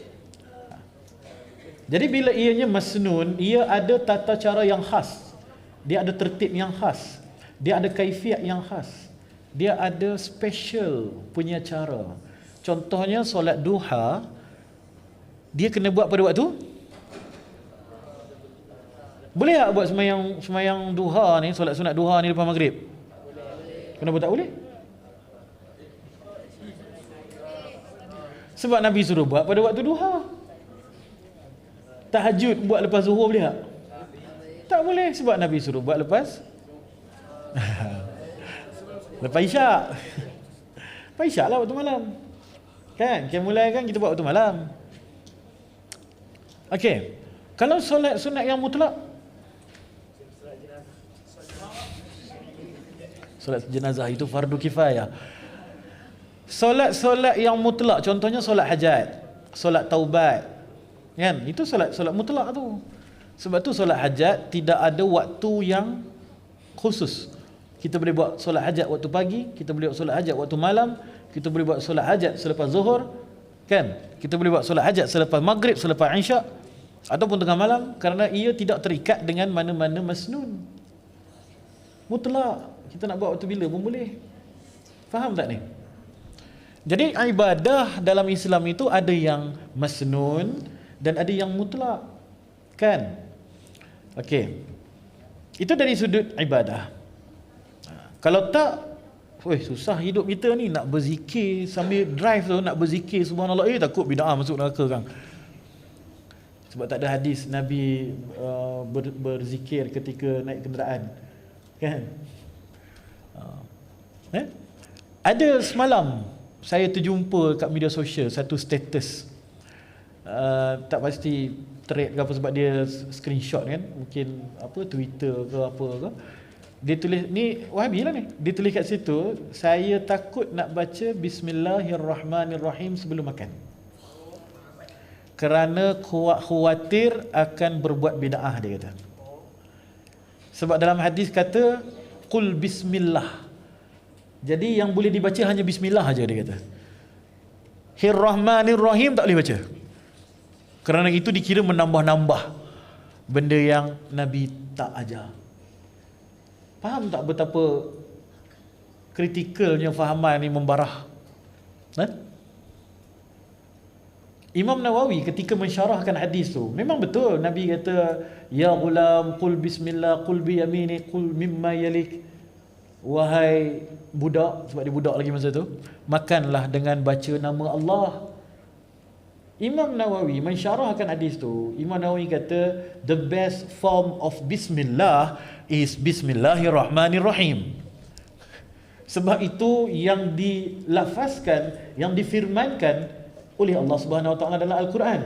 Jadi bila ianya masnun, ia ada tata cara yang khas. Dia ada tertib yang khas. Dia ada kaifiat yang khas. Dia ada special punya cara. Contohnya solat duha, dia kena buat pada waktu? Boleh tak buat semayang duha ni, solat sunat duha ni lepas maghrib? Kenapa tak boleh? Sebab Nabi suruh buat pada waktu duha. Tahajud buat lepas zuhur boleh tak? Tak boleh, sebab Nabi suruh buat lepas lepas isyak. Lepas isyak lah waktu malam. Kan? Kita mulai kan kita buat waktu malam. Okey. Kalau solat sunat yang mutlak, Solat jenazah itu fardu kifayah. Solat-solat yang mutlak, contohnya solat hajat, solat taubat, kan? Itu solat mutlak tu. Sebab tu solat hajat tidak ada waktu yang khusus. Kita boleh buat solat hajat waktu pagi, kita boleh buat solat hajat waktu malam, kita boleh buat solat hajat selepas zuhur, kan? Kita boleh buat solat hajat selepas maghrib, selepas isyak, ataupun tengah malam, kerana ia tidak terikat dengan mana-mana masnun. Mutlak. Kita nak buat waktu bila pun boleh. Faham tak ni? Jadi ibadah dalam Islam itu ada yang masnun dan ada yang mutlak, kan? Okey. Itu dari sudut ibadah. Kalau tak, susah hidup kita ni, nak berzikir sambil drive tu, nak berzikir subhanallah, takut bid'ah masuk neraka kan. Sebab tak ada hadis Nabi berzikir ketika naik kenderaan, kan? Ada semalam saya terjumpa kat media sosial satu status, tak pasti thread ke apa sebab dia screenshot kan, mungkin apa Twitter ke apa ke, dia tulis ni Wahabi lah ni, dia tulis kat situ, saya takut nak baca Bismillahirrahmanirrahim sebelum makan kerana khawatir akan berbuat bid'ah, dia kata. Sebab dalam hadis kata qul bismillah, jadi yang boleh dibaca hanya bismillah aja, dia kata. Rahmanir-Rahim tak boleh baca, kerana itu dikira menambah-nambah benda yang Nabi tak ajar. Faham tak betapa kritikalnya fahaman ni membarah? Imam Nawawi ketika mensyarahkan hadis tu, memang betul Nabi kata, ya ghulam qul bismillah, qul bi yamini, qul mimma yalik, wahai budak, sebab dia budak lagi masa tu, makanlah dengan baca nama Allah. Imam Nawawi mensyarahkan hadis tu, Imam Nawawi kata the best form of bismillah is Bismillahirrahmanirrahim. Sebab itu yang dilafazkan, yang difirmankan oleh Allah Subhanahu Wa Taala dalam Al-Quran.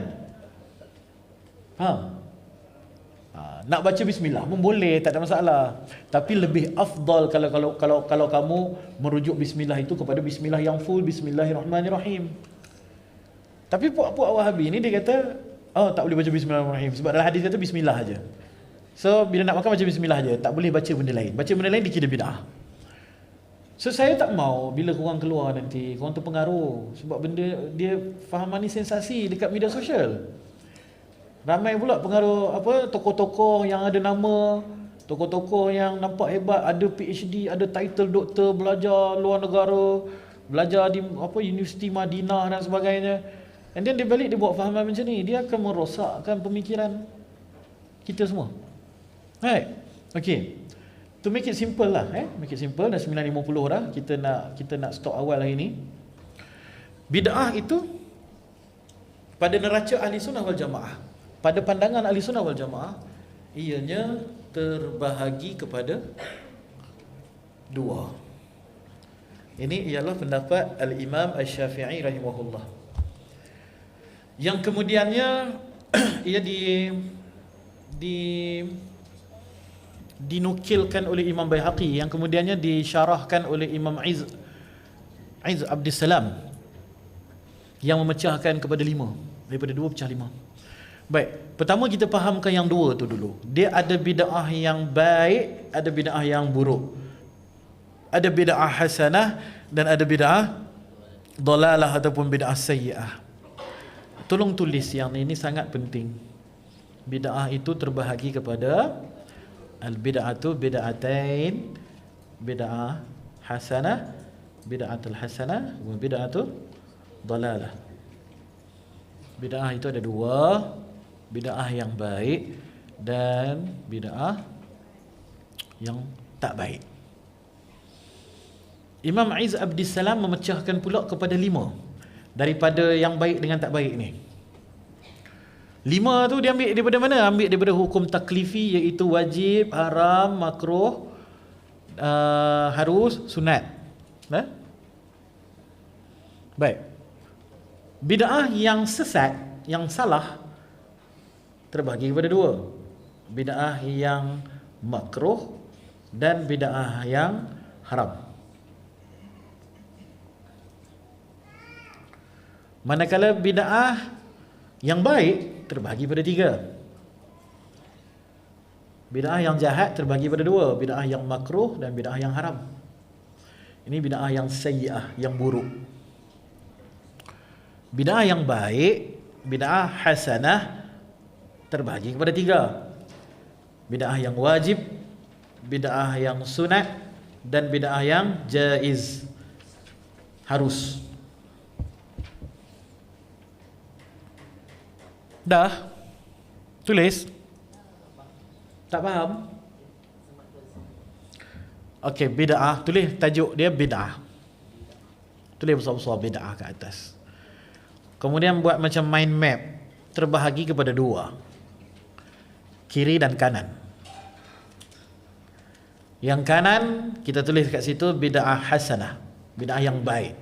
Nak baca bismillah pun boleh, tak ada masalah. Tapi lebih afdal kalau kamu merujuk bismillah itu kepada bismillah yang full, Bismillahirrahmanirrahim. Tapi puak-puak Wahabi ni dia kata, tak boleh baca Bismillahirrahmanirrahim sebab dalam hadis kata bismillah aja. So bila nak makan baca bismillah aja, tak boleh baca benda lain. Baca benda lain dikira bid'ah. So saya tak mau bila korang keluar nanti korang terpengaruh sebab benda dia fahaman ni sensasi dekat media sosial. Ramai pula pengaruh tokoh-tokoh yang ada nama, tokoh-tokoh yang nampak hebat, ada PhD, ada title doktor, belajar luar negara, belajar di Universiti Madinah dan sebagainya. And then dia balik dia buat fahaman macam ni, dia akan merosakkan pemikiran kita semua. Right? Okay. To make it simple lah, make it simple, dah 9.50 dah, kita nak stop awal hari ni. Bid'ah itu pada neraca Ahli Sunnah wal Jamaah, pada pandangan Ahli Sunnah wal Jamaah, ianya terbahagi kepada dua. Ini ialah pendapat Al-Imam Asy-Syafi'i rahimahullah. Yang kemudiannya ia dinukilkan oleh Imam Baihaqi, yang kemudiannya disyarahkan oleh Imam Izz Abdus Salam, yang memecahkan kepada 5, daripada 2 pecah 5. Baik, pertama kita fahamkan yang 2 tu dulu. Dia ada bid'ah yang baik, ada bid'ah yang buruk. Ada bid'ah hasanah dan ada bid'ah dalalah ataupun bid'ah sayyi'ah. Tolong tulis yang ini sangat penting. Bid'ah itu terbahagi kepada al-bid'atu bid'atain, bid'ah hasanah, bid'atul hasanah, wa bid'atu dalalah. Bid'ah itu ada 2, bid'ah yang baik dan bid'ah yang tak baik. Imam Izz Abdus Salam memecahkan pula kepada 5 daripada yang baik dengan tak baik ni. 5 tu dia ambil daripada mana? Ambil daripada hukum taklifi, iaitu wajib, haram, makruh, harus, sunat. Baik. Bid'ah yang sesat, yang salah, terbahagi kepada 2. Bid'ah yang makruh dan bid'ah yang haram. Manakala bid'ah yang baik terbahagi pada 3. Bid'ah yang jahat terbahagi pada 2, bid'ah yang makruh dan bid'ah yang haram. Ini bid'ah yang sayyi'ah, yang buruk. Bid'ah yang baik, bid'ah hasanah, terbahagi kepada 3. Bid'ah yang wajib, bid'ah yang sunat, dan bid'ah yang jaiz, harus. Dah? Tulis? Tak faham? Okey, bid'ah. Tulis tajuk dia bid'ah. Tulis besar-besar bid'ah kat atas. Kemudian buat macam mind map. Terbahagi kepada 2. Kiri dan kanan. Yang kanan kita tulis kat situ bid'ah hasanah. Bid'ah yang baik.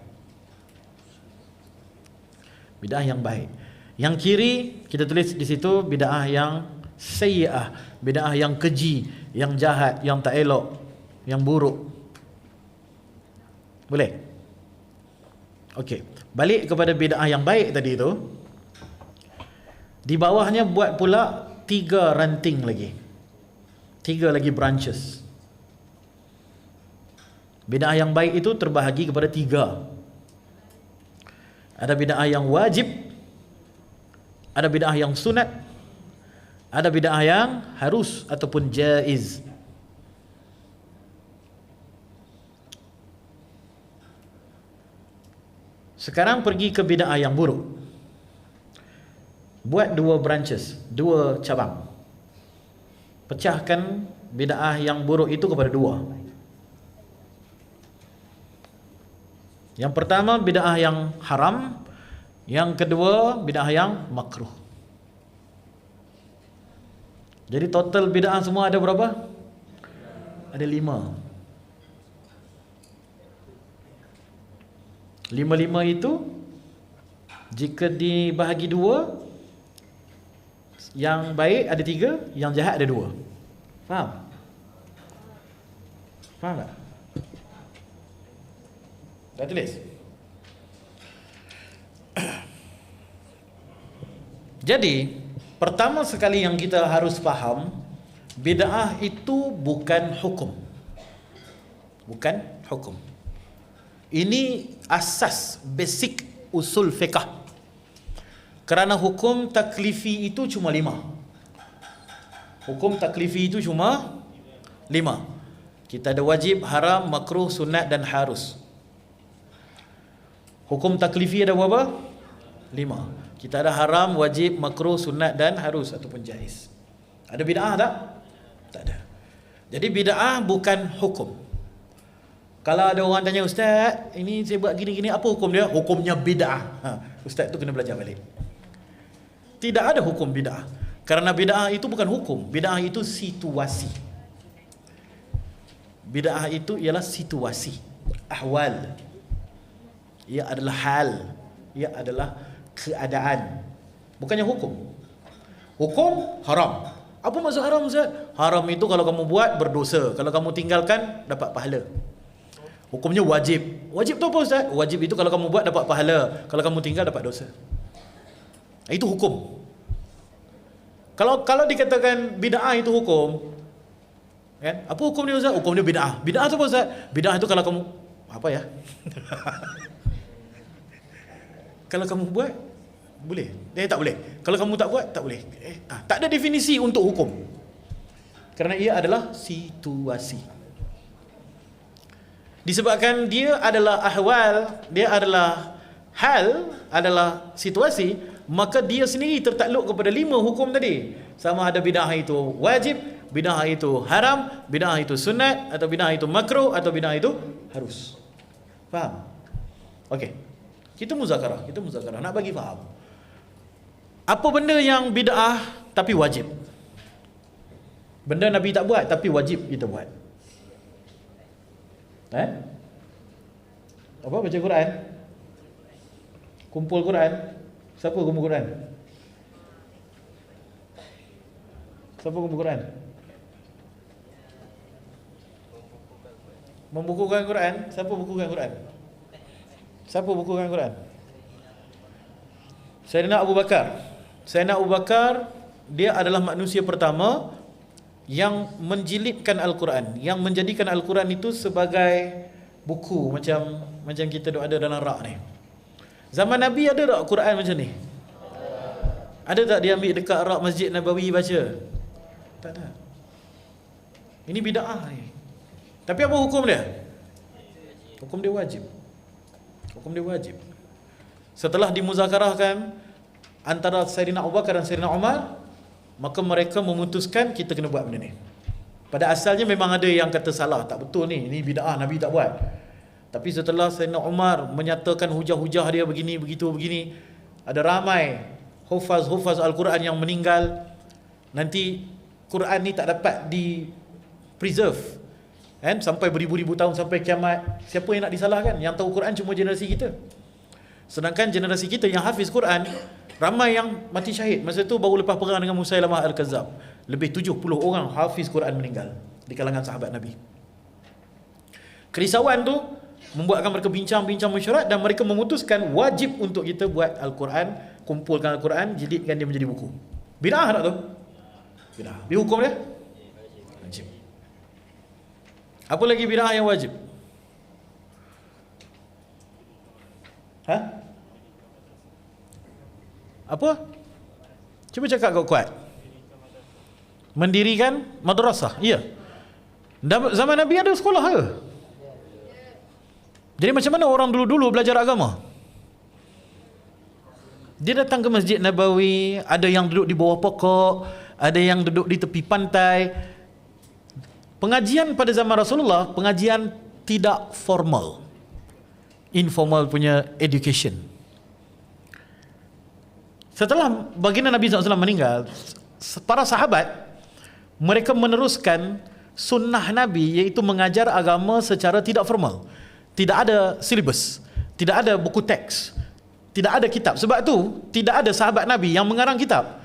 Bid'ah yang baik. Yang kiri kita tulis di situ bid'ah yang sayyi'ah, bid'ah yang keji, yang jahat, yang tak elok, yang buruk. Boleh? Okey, balik kepada bid'ah yang baik tadi tu. Di bawahnya buat pula 3 ranting lagi. 3 lagi branches. Bid'ah yang baik itu terbahagi kepada 3. Ada bid'ah yang wajib, ada bid'ah yang sunat, ada bid'ah yang harus ataupun jaiz. Sekarang pergi ke bid'ah yang buruk. Buat 2 branches, 2 cabang. Pecahkan bid'ah yang buruk itu kepada 2. Yang pertama bid'ah yang haram, yang kedua bid'ah yang makruh. Jadi total bid'ah semua ada berapa? Ada 5. 5 itu jika dibahagi 2, yang baik ada 3, yang jahat ada 2. Faham? Faham tak? Dah tulis? Jadi, pertama sekali yang kita harus faham, bid'ah itu bukan hukum. Bukan hukum. Ini asas basic usul fiqh. Kerana hukum taklifi itu cuma 5. Hukum taklifi itu cuma 5. Kita ada wajib, haram, makruh, sunat dan harus. Hukum taklifi ada berapa? 5. Kita ada haram, wajib, makruh, sunat dan harus ataupun jaiz. Ada bid'ah tak? Tak ada. Jadi bid'ah bukan hukum. Kalau ada orang tanya, Ustaz, ini saya buat gini-gini, apa hukum dia? Hukumnya bid'ah. Ustaz tu kena belajar balik. Tidak ada hukum bid'ah. Kerana bid'ah itu bukan hukum. Bid'ah itu situasi. Bid'ah itu ialah situasi, ahwal. Ia adalah hal. Ia adalah keadaan. Bukannya hukum. Hukum haram. Apa maksud haram, Ustaz? Haram itu kalau kamu buat berdosa, kalau kamu tinggalkan dapat pahala. Hukumnya wajib. Wajib tu apa, Ustaz? Wajib itu kalau kamu buat dapat pahala, kalau kamu tinggal dapat dosa. Itu hukum. Kalau dikatakan bid'ah itu hukum, kan? Apa hukum dia, Ustaz? Hukum dia bid'ah. Bid'ah tu apa, Ustaz? Bid'ah itu kalau kamu apa ya? Kalau kamu buat boleh, tak boleh. Kalau kamu tak buat tak boleh. Tak ada definisi untuk hukum. Kerana ia adalah situasi. Disebabkan dia adalah ahwal, dia adalah hal, adalah situasi, maka dia sendiri tertakluk kepada 5 hukum tadi. Sama ada bid'ah itu wajib, bid'ah itu haram, bid'ah itu sunat, atau bid'ah itu makruh, atau bid'ah itu harus. Faham? Okey. Kita muzakarah, nak bagi faham. Apa benda yang bid'ah tapi wajib? Benda Nabi tak buat tapi wajib kita buat. Apa baca Quran? Kumpul Quran. Siapa kumpul Quran? Siapa kumpul Quran? Membukukan Quran. Siapa bukukan Quran? Siapa bukukan Quran? Sayyidina Abu Bakar. Sayyidina Abu Bakar, dia adalah manusia pertama yang menjilidkan Al-Quran, yang menjadikan Al-Quran itu sebagai buku macam kita ada dalam rak ni. Zaman Nabi ada tak Quran macam ni? Ada tak dia ambil dekat rak Masjid Nabawi baca? Tak ada. Ini bid'ah ni. Tapi apa hukum dia? Hukum dia wajib. Hukum dia wajib. Setelah dimuzakarahkan antara Sayyidina Abu Bakar dan Sayyidina Umar, maka mereka memutuskan kita kena buat benda ni. Pada asalnya memang ada yang kata salah, tak betul ni, ini bid'ah, Nabi tak buat. Tapi setelah Sayyidina Umar menyatakan hujah-hujah dia begini, begitu, begini, ada ramai hufaz Al-Quran yang meninggal. Nanti Quran ni tak dapat di preserve kan, sampai beribu-ribu tahun, sampai kiamat. Siapa yang nak disalahkan? Yang tahu Quran cuma generasi kita. Sedangkan generasi kita yang hafiz Quran, ramai yang mati syahid. Masa tu baru lepas perang dengan Musailamah Al-Kazzab, lebih 70 orang hafiz Quran meninggal di kalangan sahabat Nabi. Kerisauan tu membuatkan mereka bincang-bincang mesyuarat, dan mereka memutuskan wajib untuk kita buat Al-Quran, kumpulkan Al-Quran, jilidkan dia menjadi buku. Bid'ah tak tu? Bid'ah. Dia hukum dia? Wajib. Apa lagi bid'ah yang wajib? Apa? Cuba cakap kuat-kuat. Mendirikan madrasah. Ya. Zaman Nabi ada sekolah ke? Jadi macam mana orang dulu-dulu belajar agama? Dia datang ke Masjid Nabawi, ada yang duduk di bawah pokok, ada yang duduk di tepi pantai. Pengajian pada zaman Rasulullah, pengajian tidak formal. Informal punya education. Setelah baginda Nabi SAW meninggal, para sahabat, mereka meneruskan sunnah Nabi, iaitu mengajar agama secara tidak formal. Tidak ada silibus, tidak ada buku teks, tidak ada kitab. Sebab tu tidak ada sahabat Nabi yang mengarang kitab.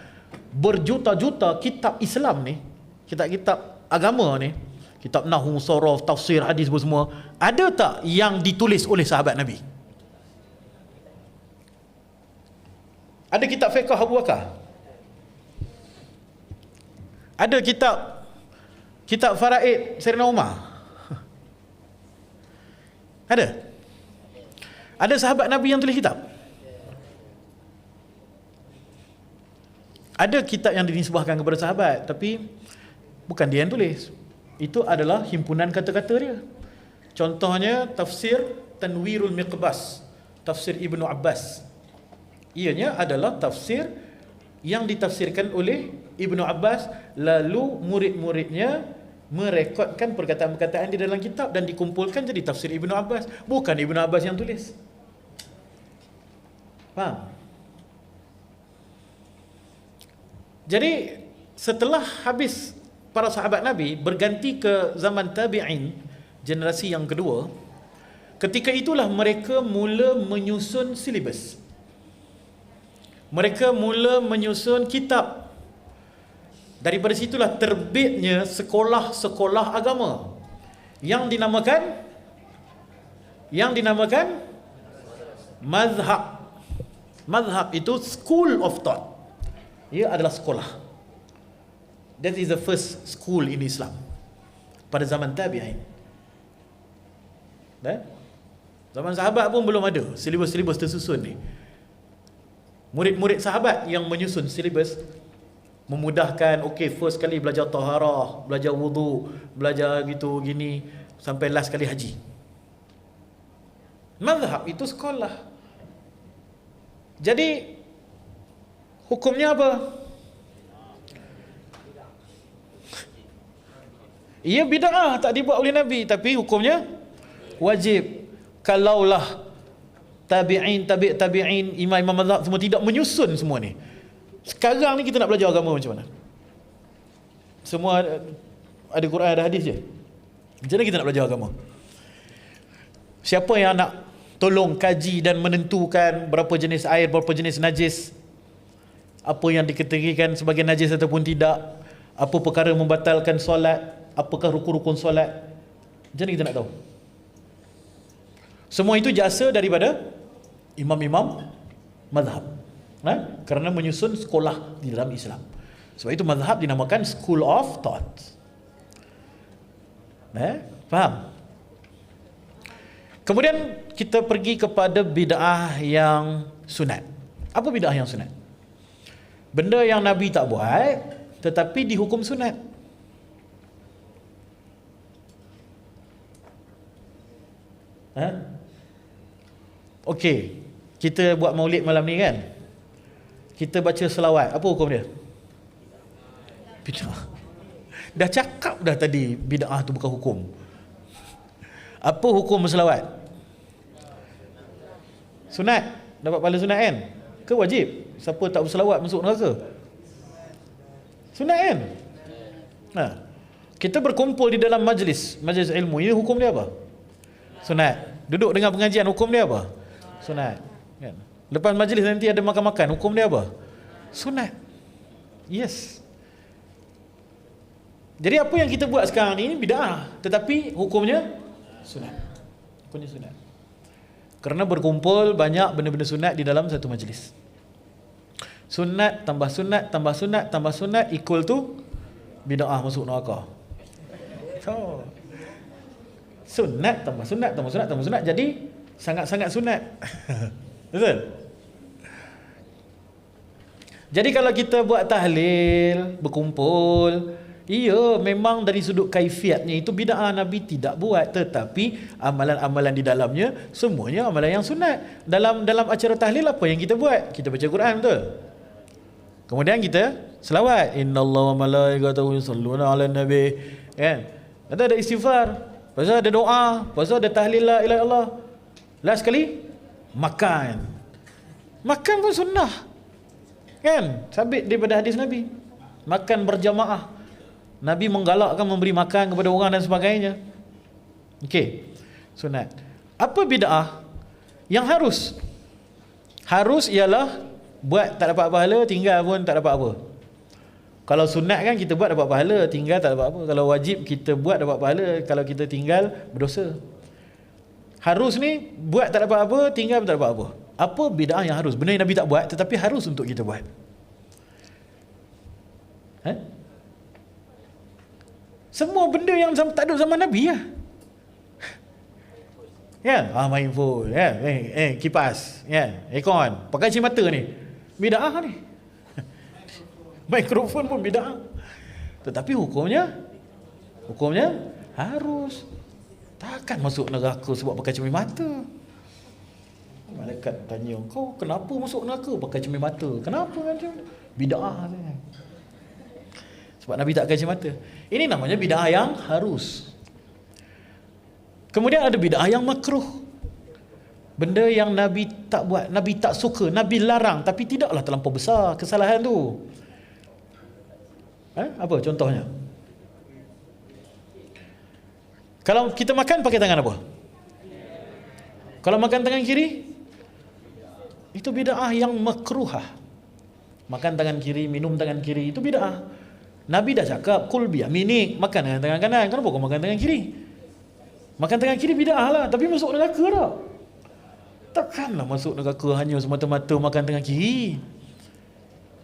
Berjuta-juta kitab Islam ni, kitab-kitab agama ni, kitab nahwu, saraf, tafsir, hadis semua, ada tak yang ditulis oleh sahabat Nabi? Ada kitab fiqh Abu Bakar? Ada kitab faraid Sayyidina Umar? Ada? Ada sahabat Nabi yang tulis kitab? Ada kitab yang dinisbahkan kepada sahabat, tapi bukan dia yang tulis. Itu adalah himpunan kata-kata dia. Contohnya tafsir Tanwirul Miqbas, tafsir Ibnu Abbas. Ianya adalah tafsir yang ditafsirkan oleh Ibnu Abbas, lalu murid-muridnya merekodkan perkataan-perkataan di dalam kitab dan dikumpulkan jadi tafsir Ibnu Abbas. Bukan Ibnu Abbas yang tulis. Faham? Jadi setelah habis para sahabat Nabi, berganti ke zaman tabi'in, generasi yang kedua. Ketika itulah mereka mula menyusun silibus. Mereka mula menyusun kitab. Daripada situlah terbitnya sekolah-sekolah agama yang dinamakan mazhab. Mazhab itu school of thought. Ia adalah sekolah. That is the first school in Islam pada zaman tabi'in. Zaman sahabat pun belum ada silibus-silibus tersusun ni. Murid-murid sahabat yang menyusun silibus memudahkan. Okey, first kali belajar taharah, belajar wudu, belajar gitu gini, sampai last kali haji. Mazhab itu sekolah. Jadi hukumnya apa? Ia bid'ah, tak dibuat oleh Nabi, tapi hukumnya wajib. Kalaulah tabi'in, tabi'in, imam-imam mazhab semua tidak menyusun semua ni, sekarang ni kita nak belajar agama macam mana? Semua ada Quran, ada hadis je. Macam mana kita nak belajar agama? Siapa yang nak tolong kaji dan menentukan berapa jenis air, berapa jenis najis, apa yang dikategorikan sebagai najis ataupun tidak, apa perkara membatalkan solat, apakah rukun-rukun solat? Macam mana kita nak tahu? Semua itu jasa daripada imam-imam mazhab. Kerana menyusun sekolah di dalam Islam. Sebab itu mazhab dinamakan school of thought. Faham? Kemudian kita pergi kepada bid'ah yang sunat. Apa bid'ah yang sunat? Benda yang Nabi tak buat tetapi dihukum sunat. Okey, kita buat maulid malam ni kan? Kita baca selawat, apa hukum dia? Bid'ah. Dah cakap dah tadi bid'ah tu bukan hukum. Apa hukum selawat? Sunat. Dapat pahala sunat kan? Ke wajib? Siapa tak berselawat masuk neraka? Sunat kan? Kita berkumpul di dalam majlis ilmu, ini hukum dia apa? Sunat. Duduk dengan pengajian, hukum dia apa? Sunat. Kan? Lepas majlis nanti ada makan-makan, hukum dia apa? Sunat. Yes. Jadi apa yang kita buat sekarang ni bid'ah, tetapi hukumnya sunat. Hukumnya sunat. Kerana berkumpul banyak benda-benda sunat di dalam satu majlis. Sunat tambah sunat tambah sunat tambah sunat equal tu bid'ah masuk neraka. So, sunat tambah sunat tambah sunat tambah sunat jadi sangat-sangat sunat. Betul? Jadi kalau kita buat tahlil, berkumpul, iya, memang dari sudut kaifiatnya itu bid'ah, Nabi tidak buat, tetapi amalan-amalan di dalamnya semuanya amalan yang sunat. Dalam acara tahlil apa yang kita buat? Kita baca Quran, betul? Kemudian kita selawat, innallaha wa malaikatahu yusholluna 'alan nabi. Kan? Ada istighfar, lepas ada doa, lepas ada tahlil la ilaha illallah. Last sekali makan. Makan pun sunnah. Kan? Sabit daripada hadis Nabi. Makan berjamaah. Nabi menggalakkan memberi makan kepada orang dan sebagainya. Okey. Sunat. Apa bid'ah? Yang harus. Harus ialah buat tak dapat pahala, tinggal pun tak dapat apa. Kalau sunat kan kita buat dapat pahala, tinggal tak dapat apa. Kalau wajib kita buat dapat pahala, kalau kita tinggal berdosa. Harus ni buat tak dapat apa, tinggal pun tak dapat apa. Apa bid'ah yang harus? Benda yang Nabi tak buat tetapi harus untuk kita buat. Semua benda yang tak ada zaman Nabi lah. Ya, main phone, ya, kipas, ya, aircon, pakai cuci mata ni. Bid'ah ni. Mikrofon pun bid'ah. Tetapi hukumnya harus. Takkan masuk neraka sebab pakai cermin mata. Malaikat tanya, kau kenapa masuk neraka pakai cermin mata? Kenapa macam bid'ah ni? Sebab Nabi tak pakai cermin mata. Ini namanya bid'ah yang harus. Kemudian ada bid'ah yang makruh. Benda yang Nabi tak buat, Nabi tak suka, Nabi larang, tapi tidaklah terlampau besar kesalahan tu. Apa contohnya? Kalau kita makan pakai tangan apa? Kalau makan tangan kiri, itu bid'ah yang makruhah. Makan tangan kiri, minum tangan kiri, itu bid'ah. Nabi dah cakap, kul biyaminik, makan dengan tangan kanan. Kenapa kau makan tangan kiri? Makan tangan kiri bid'ah lah, tapi masuk neraka tak? Takkanlah masuk neraka hanya semata-mata makan tangan kiri.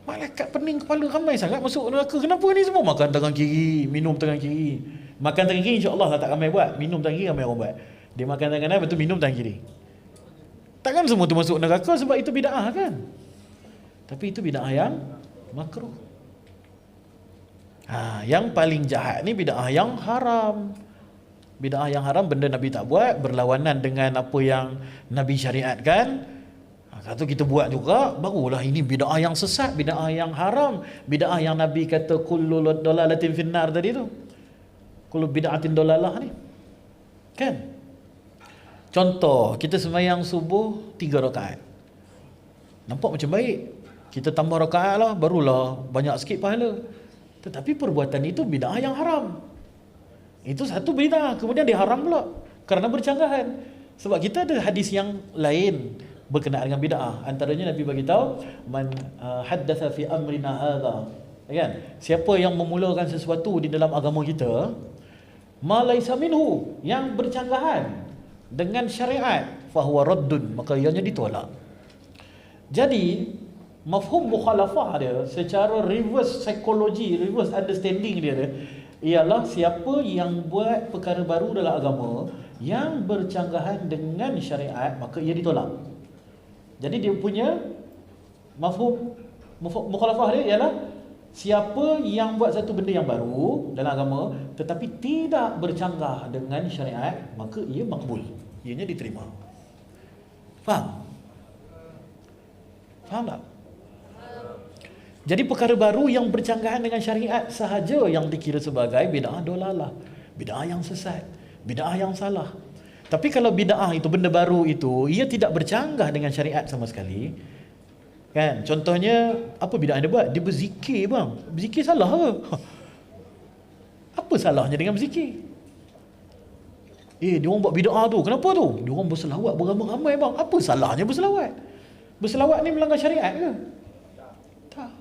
Malaikat pening kepala ramai sangat masuk neraka. Kenapa ni semua makan tangan kiri, minum tangan kiri? Makan tangan kiri insya-Allah lah tak ramai buat. Minum tangan kiri ramai orang buat. Dia makan tangan kanan, betul minum tangan kiri. Takkan semua tu masuk neraka sebab itu bid'ah kan? Tapi itu bid'ah yang makruh. Yang paling jahat ni bid'ah yang haram. Bid'ah yang haram, benda Nabi tak buat, berlawanan dengan apa yang Nabi syariatkan. Kalau kita buat juga, barulah ini bid'ah yang sesat, bid'ah yang haram, bid'ah yang Nabi kata kullu dalalatin finnar tadi tu. Kullu bid'atin dalalah ni. Kan? Contoh, kita sembahyang subuh 3 rakaat. Nampak macam baik. Kita tambah rakaat lah, barulah banyak sikit pahala. Tetapi perbuatan itu bid'ah yang haram. Itu satu bid'ah, kemudian diharam pula kerana bercanggahan. Sebab kita ada hadis yang lain berkenaan dengan bid'ah. Antaranya Nabi bagi tahu, man haddatsa fi amrina hadza. Kan? Siapa yang memulakan sesuatu di dalam agama kita, ma laisa minhu, yang bercanggahan, dengan syariat, fahuwa raddun, maka ianya ditolak. Jadi mafhum mukhalafah dia secara reverse psikologi, reverse understanding dia ialah siapa yang buat perkara baru dalam agama yang bercanggahan dengan syariat, maka ia ditolak. Jadi dia punya mafhum mukhalafah dia ialah siapa yang buat satu benda yang baru dalam agama tetapi tidak bercanggah dengan syariat, maka ia makbul, ianya diterima. Faham? Faham tak? Jadi perkara baru yang bercanggahan dengan syariat sahaja yang dikira sebagai bid'ah dolalah, bid'ah yang sesat, bid'ah yang salah. Tapi kalau bid'ah itu, benda baru itu, ia tidak bercanggah dengan syariat sama sekali, kan? Contohnya apa bid'ah dia buat? Dia berzikir, bang. Berzikir salah ke? Apa salahnya dengan berzikir? Dia orang buat bid'ah tu. Kenapa tu? Dia orang berselawat beramai-ramai, bang. Apa salahnya berselawat? Berselawat ni melanggar syariat ke? Tak.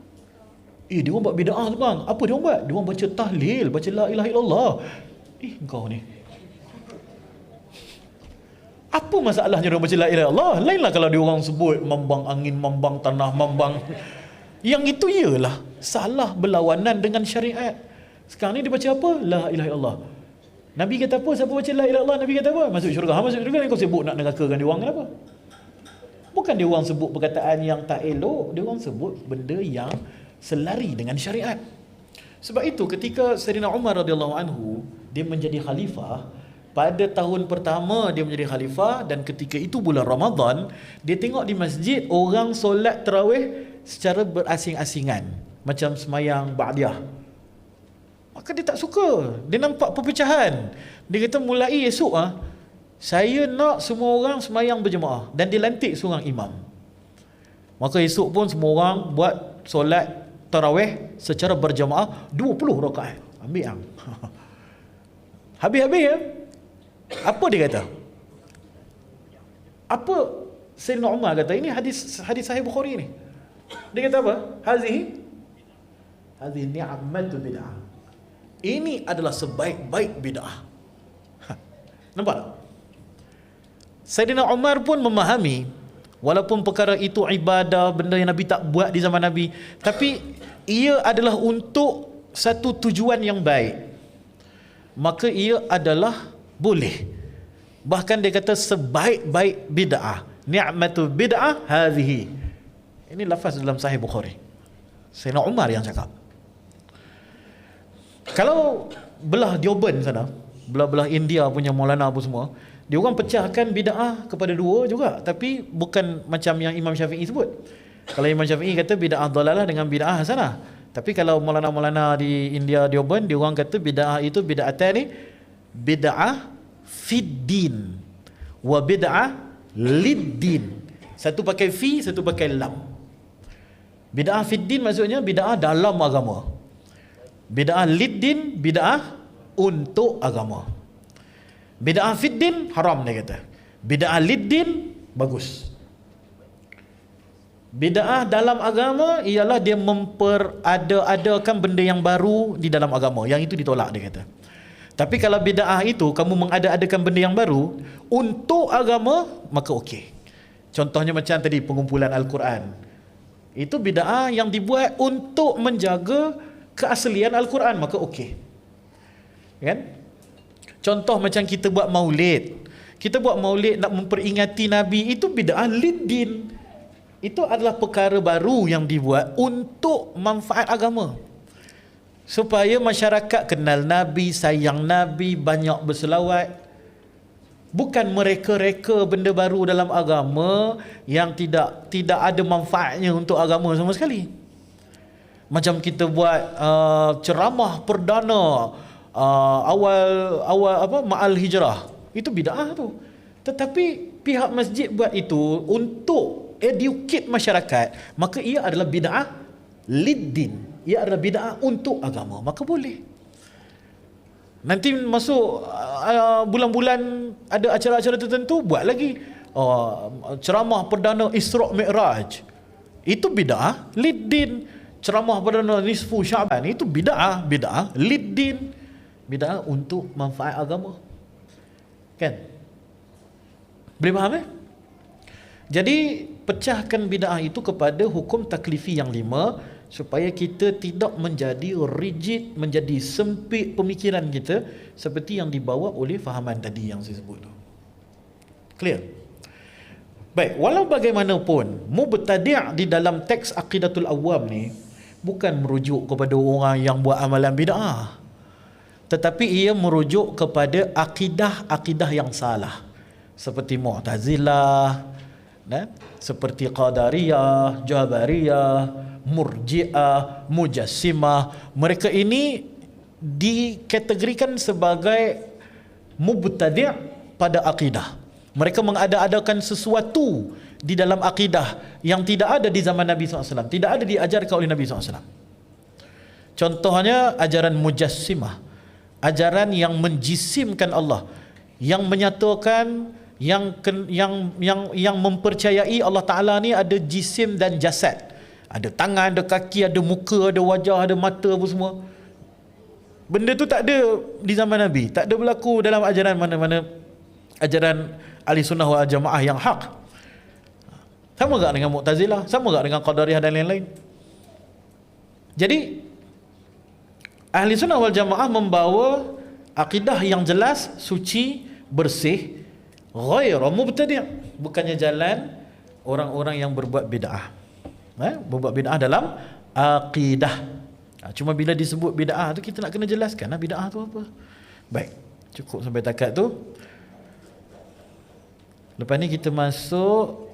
Dia orang buat bid'ah tu, bang. Apa dia orang buat? Dia orang baca tahlil, baca la ilaha illallah. Engkau ni, apa masalahnya dia orang baca la ilaha illallah? Lainlah kalau dia orang sebut mambang angin, mambang tanah, mambang. Yang itu ialah salah, berlawanan dengan syariat. Sekarang ni dia baca apa? La ilaha illallah. Nabi kata apa? Siapa baca la ilaha illallah, Nabi kata apa? Masuk syurga. Masuk syurga, kau sibuk nak nerakakan dia orang, kenapa? Bukan dia orang sebut perkataan yang tak elok, dia orang sebut benda yang selari dengan syariat. Sebab itu ketika Sayyidina Umar radhiyallahu anhu dia menjadi khalifah, pada tahun pertama dia menjadi khalifah, dan ketika itu bulan Ramadan, dia tengok di masjid orang solat tarawih secara berasing-asingan, macam semayang ba'diyah. Maka dia tak suka, dia nampak perpecahan. Dia kata mulai esok saya nak semua orang semayang berjemaah, dan dilantik seorang imam. Maka esok pun semua orang buat solat tarawih secara berjemaah 20 rakaat. Ambil yang habis-habis ya. Apa dia kata? Apa Sayyidina Umar kata? Ini hadis sahih Bukhari ni. Dia kata apa? Hazihi ni'matu bid'ah. Ini adalah sebaik-baik bid'ah. Nampak tak? Sayyidina Umar pun memahami, walaupun perkara itu ibadah, benda yang Nabi tak buat di zaman Nabi, tapi ia adalah untuk satu tujuan yang baik, maka ia adalah boleh. Bahkan dia kata sebaik-baik bid'ah, ni'matu bid'ah hadhihi. Ini lafaz dalam Sahih Bukhari, Sayyidina Umar yang cakap. Kalau belah Deoban sana, belah India punya Maulana apa semua, dia orang pecahkan bid'ah kepada dua juga, tapi bukan macam yang Imam Syafi'i sebut. Kalau Imam Syafi'i kata bid'ah dalalah dengan bid'ah hasanah, tapi kalau Maulana di India Deoban, dia orang kata bid'ah itu bid'atan ni bid'ah fid din wa bid'ah lid din. Satu pakai fi, satu pakai lam. Bid'ah fid din maksudnya bid'ah dalam agama. Bid'ah lid din bid'ah untuk agama. Bid'ah fid din haram dia kata. Bid'ah lid din bagus. Bid'ah dalam agama ialah dia memperada-adakan benda yang baru di dalam agama. Yang itu ditolak dia kata. Tapi kalau bid'ah itu kamu mengada-adakan benda yang baru untuk agama, maka okey. Contohnya macam tadi pengumpulan Al-Quran. Itu bid'ah yang dibuat untuk menjaga keaslian Al-Quran, maka okey. Kan? Contoh macam kita buat maulid. Kita buat maulid nak memperingati Nabi, itu bid'ah lid-din. Itu adalah perkara baru yang dibuat untuk manfaat agama, supaya masyarakat kenal Nabi, sayang Nabi, banyak berselawat. Bukan mereka-reka benda baru dalam agama yang tidak ada manfaatnya untuk agama sama sekali. Macam kita buat ceramah perdana awal ma'al hijrah, itu bid'ah tu. Tetapi pihak masjid buat itu untuk educate masyarakat, maka ia adalah bid'ah lid-din. Ia adalah bid'ah untuk agama, maka boleh. Nanti masuk bulan-bulan ada acara-acara tertentu, buat lagi ceramah perdana Isra' Mi'raj, itu bid'ah lid-din. Ceramah perdana nisfu Sya'ban, itu bid'ah lid-din, bid'ah untuk manfaat agama, kan? Boleh faham Jadi pecahkan bid'ah itu kepada hukum taklifi yang 5 supaya kita tidak menjadi rigid, menjadi sempit pemikiran kita seperti yang dibawa oleh fahaman tadi yang saya sebut tu. Clear? Baik, walau bagaimanapun mubtadi' di dalam teks Aqidatul Awam ni bukan merujuk kepada orang yang buat amalan bid'ah, tetapi ia merujuk kepada akidah-akidah yang salah seperti Mu'tazilah, seperti Qadariyah, Jabariyah, Murji'ah, Mujassimah. Mereka ini dikategorikan sebagai mubtadi' pada akidah. Mereka mengada-adakan sesuatu di dalam akidah yang tidak ada di zaman Nabi SAW, tidak ada diajarkan oleh Nabi SAW. Contohnya ajaran Mujassimah, ajaran yang menjisimkan Allah, yang menyatakan yang mempercayai Allah Ta'ala ni ada jisim dan jasad, ada tangan, ada kaki, ada muka, ada wajah, ada mata, apa semua. Benda tu tak ada di zaman Nabi, tak ada berlaku dalam ajaran mana-mana, ajaran Ahli Sunnah wal Jamaah yang hak. Sama tak dengan Mu'tazilah, sama tak dengan Qadariyah dan lain-lain. Jadi Ahli Sunnah wal Jamaah membawa akidah yang jelas, suci, bersih, ghairu mubtadi', bukannya jalan orang-orang yang berbuat bid'ah. Berbuat bid'ah dalam akidah. Cuma bila disebut bid'ah tu kita nak kena jelaskan bid'ah tu apa. Baik, cukup sampai takat tu. Lepas ni kita masuk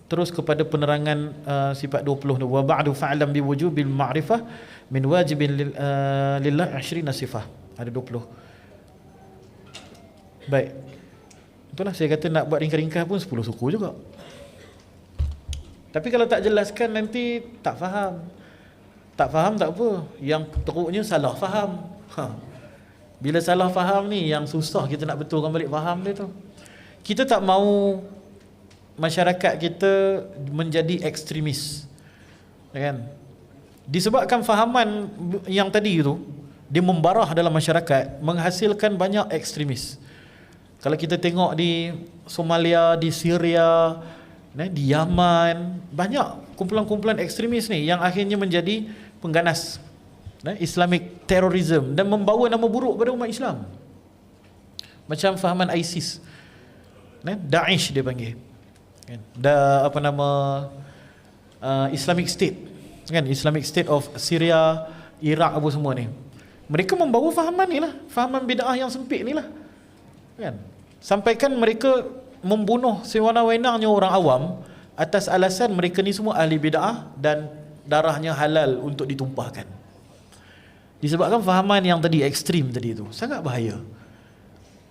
terus kepada penerangan sifat 20 tu. Wa ba'du fa'lam bi wujubil ma'rifah min wajibin lillah 20 sifah. Ada 20. Baik. Itulah saya kata nak buat ringkas-ringkas pun 10 suku juga. Tapi kalau tak jelaskan nanti tak faham. Tak faham tak apa, yang teruknya salah faham. Bila salah faham ni yang susah kita nak betulkan balik faham dia tu. Kita tak mahu masyarakat kita menjadi ekstremis, kan? Disebabkan fahaman yang tadi tu dia membarah dalam masyarakat, menghasilkan banyak ekstremis. Kalau kita tengok di Somalia, di Syria, di Yaman, banyak kumpulan-kumpulan ekstremis ni yang akhirnya menjadi pengganas Islamic terrorism dan membawa nama buruk pada umat Islam. Macam fahaman ISIS, Daesh dia panggil, Islamic State, Islamic State of Syria, Iraq, apa semua ni. Mereka membawa fahaman ni lah, fahaman bid'ah yang sempit ni lah, sampaikan mereka membunuh sewenang-wenangnya orang awam atas alasan mereka ni semua ahli bid'ah dan darahnya halal untuk ditumpahkan. Disebabkan fahaman yang tadi ekstrim tadi tu sangat bahaya.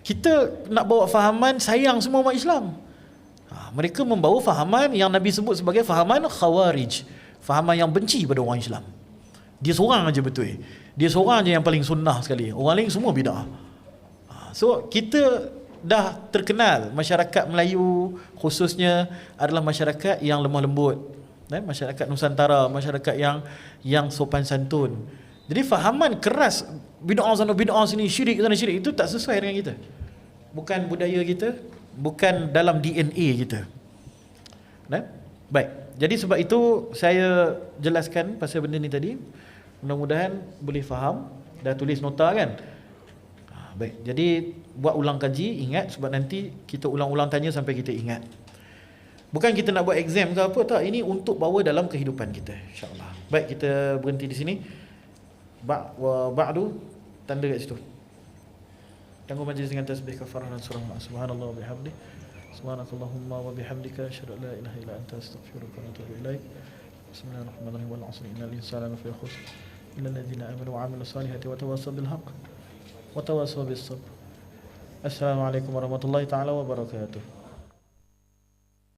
Kita nak bawa fahaman sayang semua umat Islam. Mereka membawa fahaman yang Nabi sebut sebagai fahaman khawarij, fahaman yang benci pada orang Islam. Dia seorang aja betul, dia seorang aja yang paling sunnah sekali, orang lain semua bid'ah. So kita dah terkenal, masyarakat Melayu khususnya adalah masyarakat yang lemah lembut, masyarakat Nusantara, masyarakat yang sopan santun. Jadi fahaman keras bid'ah sana bid'ah sini, syirik sana syirik, itu tak sesuai dengan kita. Bukan budaya kita, bukan dalam DNA kita. Baik. Jadi sebab itu saya jelaskan pasal benda ni tadi. Mudah-mudahan boleh faham. Dah tulis nota kan? Baik. Jadi buat ulang kaji, ingat, sebab nanti kita ulang-ulang tanya sampai kita ingat. Bukan kita nak buat exam ke apa, tak. Ini untuk bawa dalam kehidupan kita, insya-Allah. Baik, kita berhenti di sini. Ba'du, tanda kat situ. Tangguh majlis dengan tasbih kafarah dan surah subhanallah wa bihamdi. Subhanakallahumma wa bihamdika asyhadu an la ilaha illa anta astaghfiruka wa atubu ilaik. Bismillahirrahmanirrahim. Wal 'asri innal insana lafi khusr illa alladhina amanu wa 'amilus solihati wa tawassaw bil haqq wa tawassaw bis sabr. Assalamualaikum warahmatullahi taala wabarakatuh.